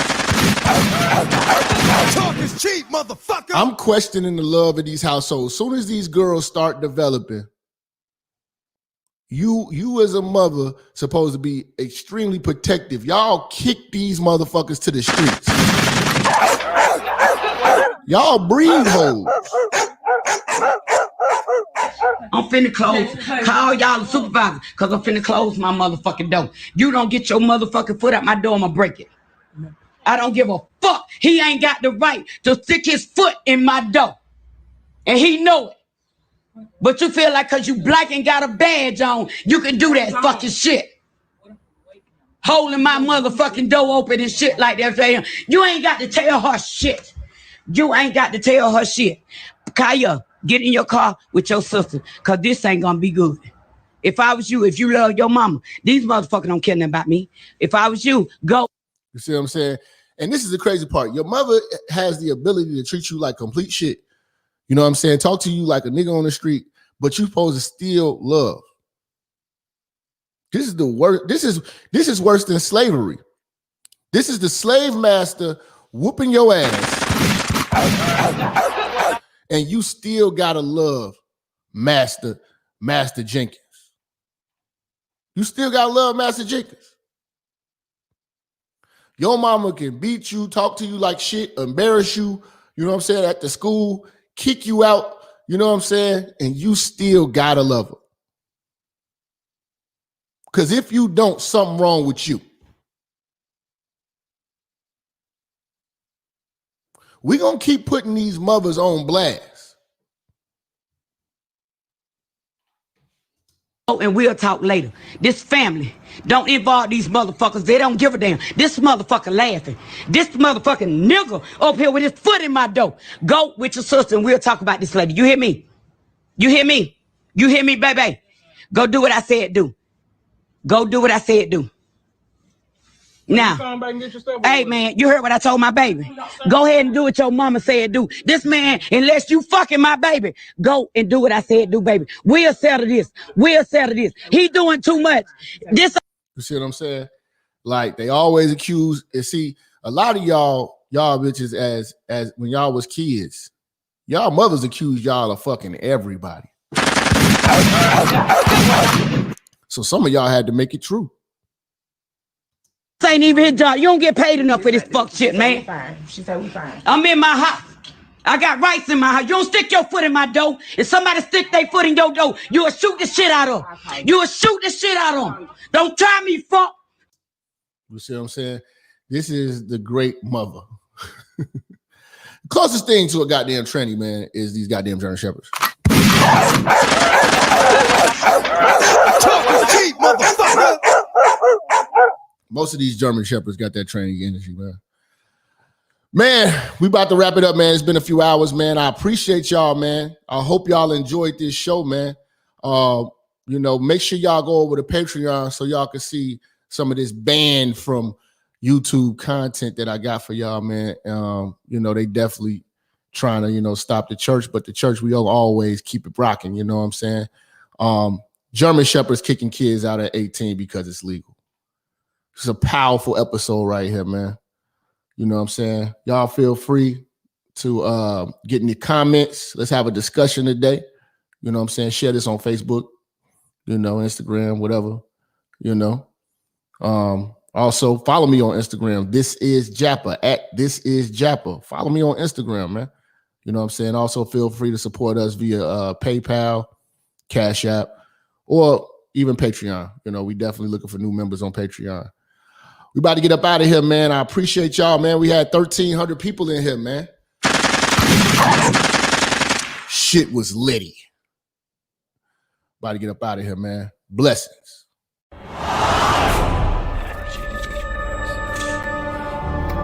Talk is cheap, motherfucker. I'm questioning the love of these households. As soon as these girls start developing, you as a mother supposed to be extremely protective. Y'all kick these motherfuckers to the streets. Y'all breathe holes. I'm finna close. Call y'all the supervisor, because I'm finna close my motherfucking door. You don't get your motherfucking foot out my door, I'm gonna break it. I don't give a fuck. He ain't got the right to stick his foot in my door. And he know it. But you feel like because you black and got a badge on, you can do that fucking shit. Holding my motherfucking door open and shit like that. You ain't got to tell her shit. You ain't got to tell her shit. Kaya, get in your car with your sister, because this ain't going to be good. If I was you, if you love your mama, these motherfuckers don't care nothing about me. If I was you, go. You see what I'm saying? And this is the crazy part. Your mother has the ability to treat you like complete shit. You know what I'm saying? Talk to you like a nigga on the street, but you supposed to still love. This is the worst. This is worse than slavery. This is the slave master whooping your ass. And you still gotta love Master Jenkins. You still gotta love Master Jenkins. Your mama can beat you, talk to you like shit, embarrass you, you know what I'm saying, at the school, kick you out, you know what I'm saying, and you still gotta love her. Because if you don't, something wrong with you. We're going to keep putting these mothers on blast. Oh, and we'll talk later. This family, don't involve these motherfuckers. They don't give a damn. This motherfucker laughing. This motherfucking nigga up here with his foot in my door. Go with your sister and we'll talk about this later. You hear me? You hear me? You hear me, baby? Go do what I said do. Go do what I said do. Now, hey man, you heard what I told my baby. Go ahead and do what your mama said do. This man, unless you fucking my baby, go and do what I said do, baby. We'll settle this. We'll settle this. He doing too much. This. You see what I'm saying? Like they always accuse. And see, a lot of y'all bitches as when y'all was kids, y'all mothers accused y'all of fucking everybody. So some of y'all had to make it true. This ain't even his job. You don't get paid enough for this fuck shit, man. She said we fine. I'm in my house. I got rights in my house. You don't stick your foot in my door. If somebody stick their foot in your door, you will shoot the shit out of them. You will shoot the shit out of them. Don't try me, fuck. You see what I'm saying? This is the great mother. Closest thing to a goddamn tranny, man, is these goddamn German Shepherds. Talk is cheap, motherfucker. Most of these German Shepherds got that training energy, man. Man, we about to wrap it up, man. It's been a few hours, man. I appreciate y'all, man. I hope y'all enjoyed this show, man. You know, make sure y'all go over to Patreon so y'all can see some of this banned from YouTube content that I got for y'all, man. You know, they definitely trying to, you know, stop the church, but the church, we always keep it rocking, you know what I'm saying? German Shepherds kicking kids out at 18 because it's legal. It's a powerful episode right here, man. You know what I'm saying? Y'all feel free to get in the comments. Let's have a discussion today. You know what I'm saying? Share this on Facebook, you know, Instagram, whatever, you know. Also, follow me on Instagram. This is Jappa, at This is Jappa. Follow me on Instagram, man. You know what I'm saying? Also, feel free to support us via PayPal, Cash App, or even Patreon. You know, we definitely looking for new members on Patreon. We about to get up out of here, man. I appreciate y'all, man. We had 1,300 people in here, man. Shit was litty. About to get up out of here, man. Blessings.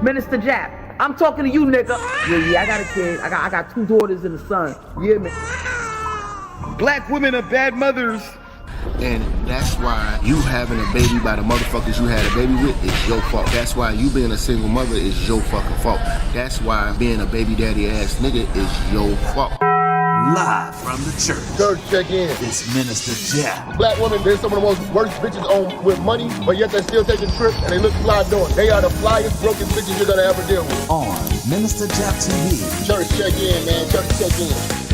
Minister Jap, I'm talking to you, nigga. Yeah, I got a kid. I got 2 daughters and a son. Yeah, man. Black women are bad mothers. And that's why you having a baby by the motherfuckers you had a baby with is your fault. That's why you being a single mother is your fucking fault. That's why being a baby daddy ass nigga is your fault. Live from the church. Church check in. It's Minister Jap. Black women, they're some of the most worst bitches on with money, but yet they're still taking trips and they look fly doing. They are the flyest broken bitches you're gonna ever deal with. On Minister Jap TV. Church check in, man. Church check in.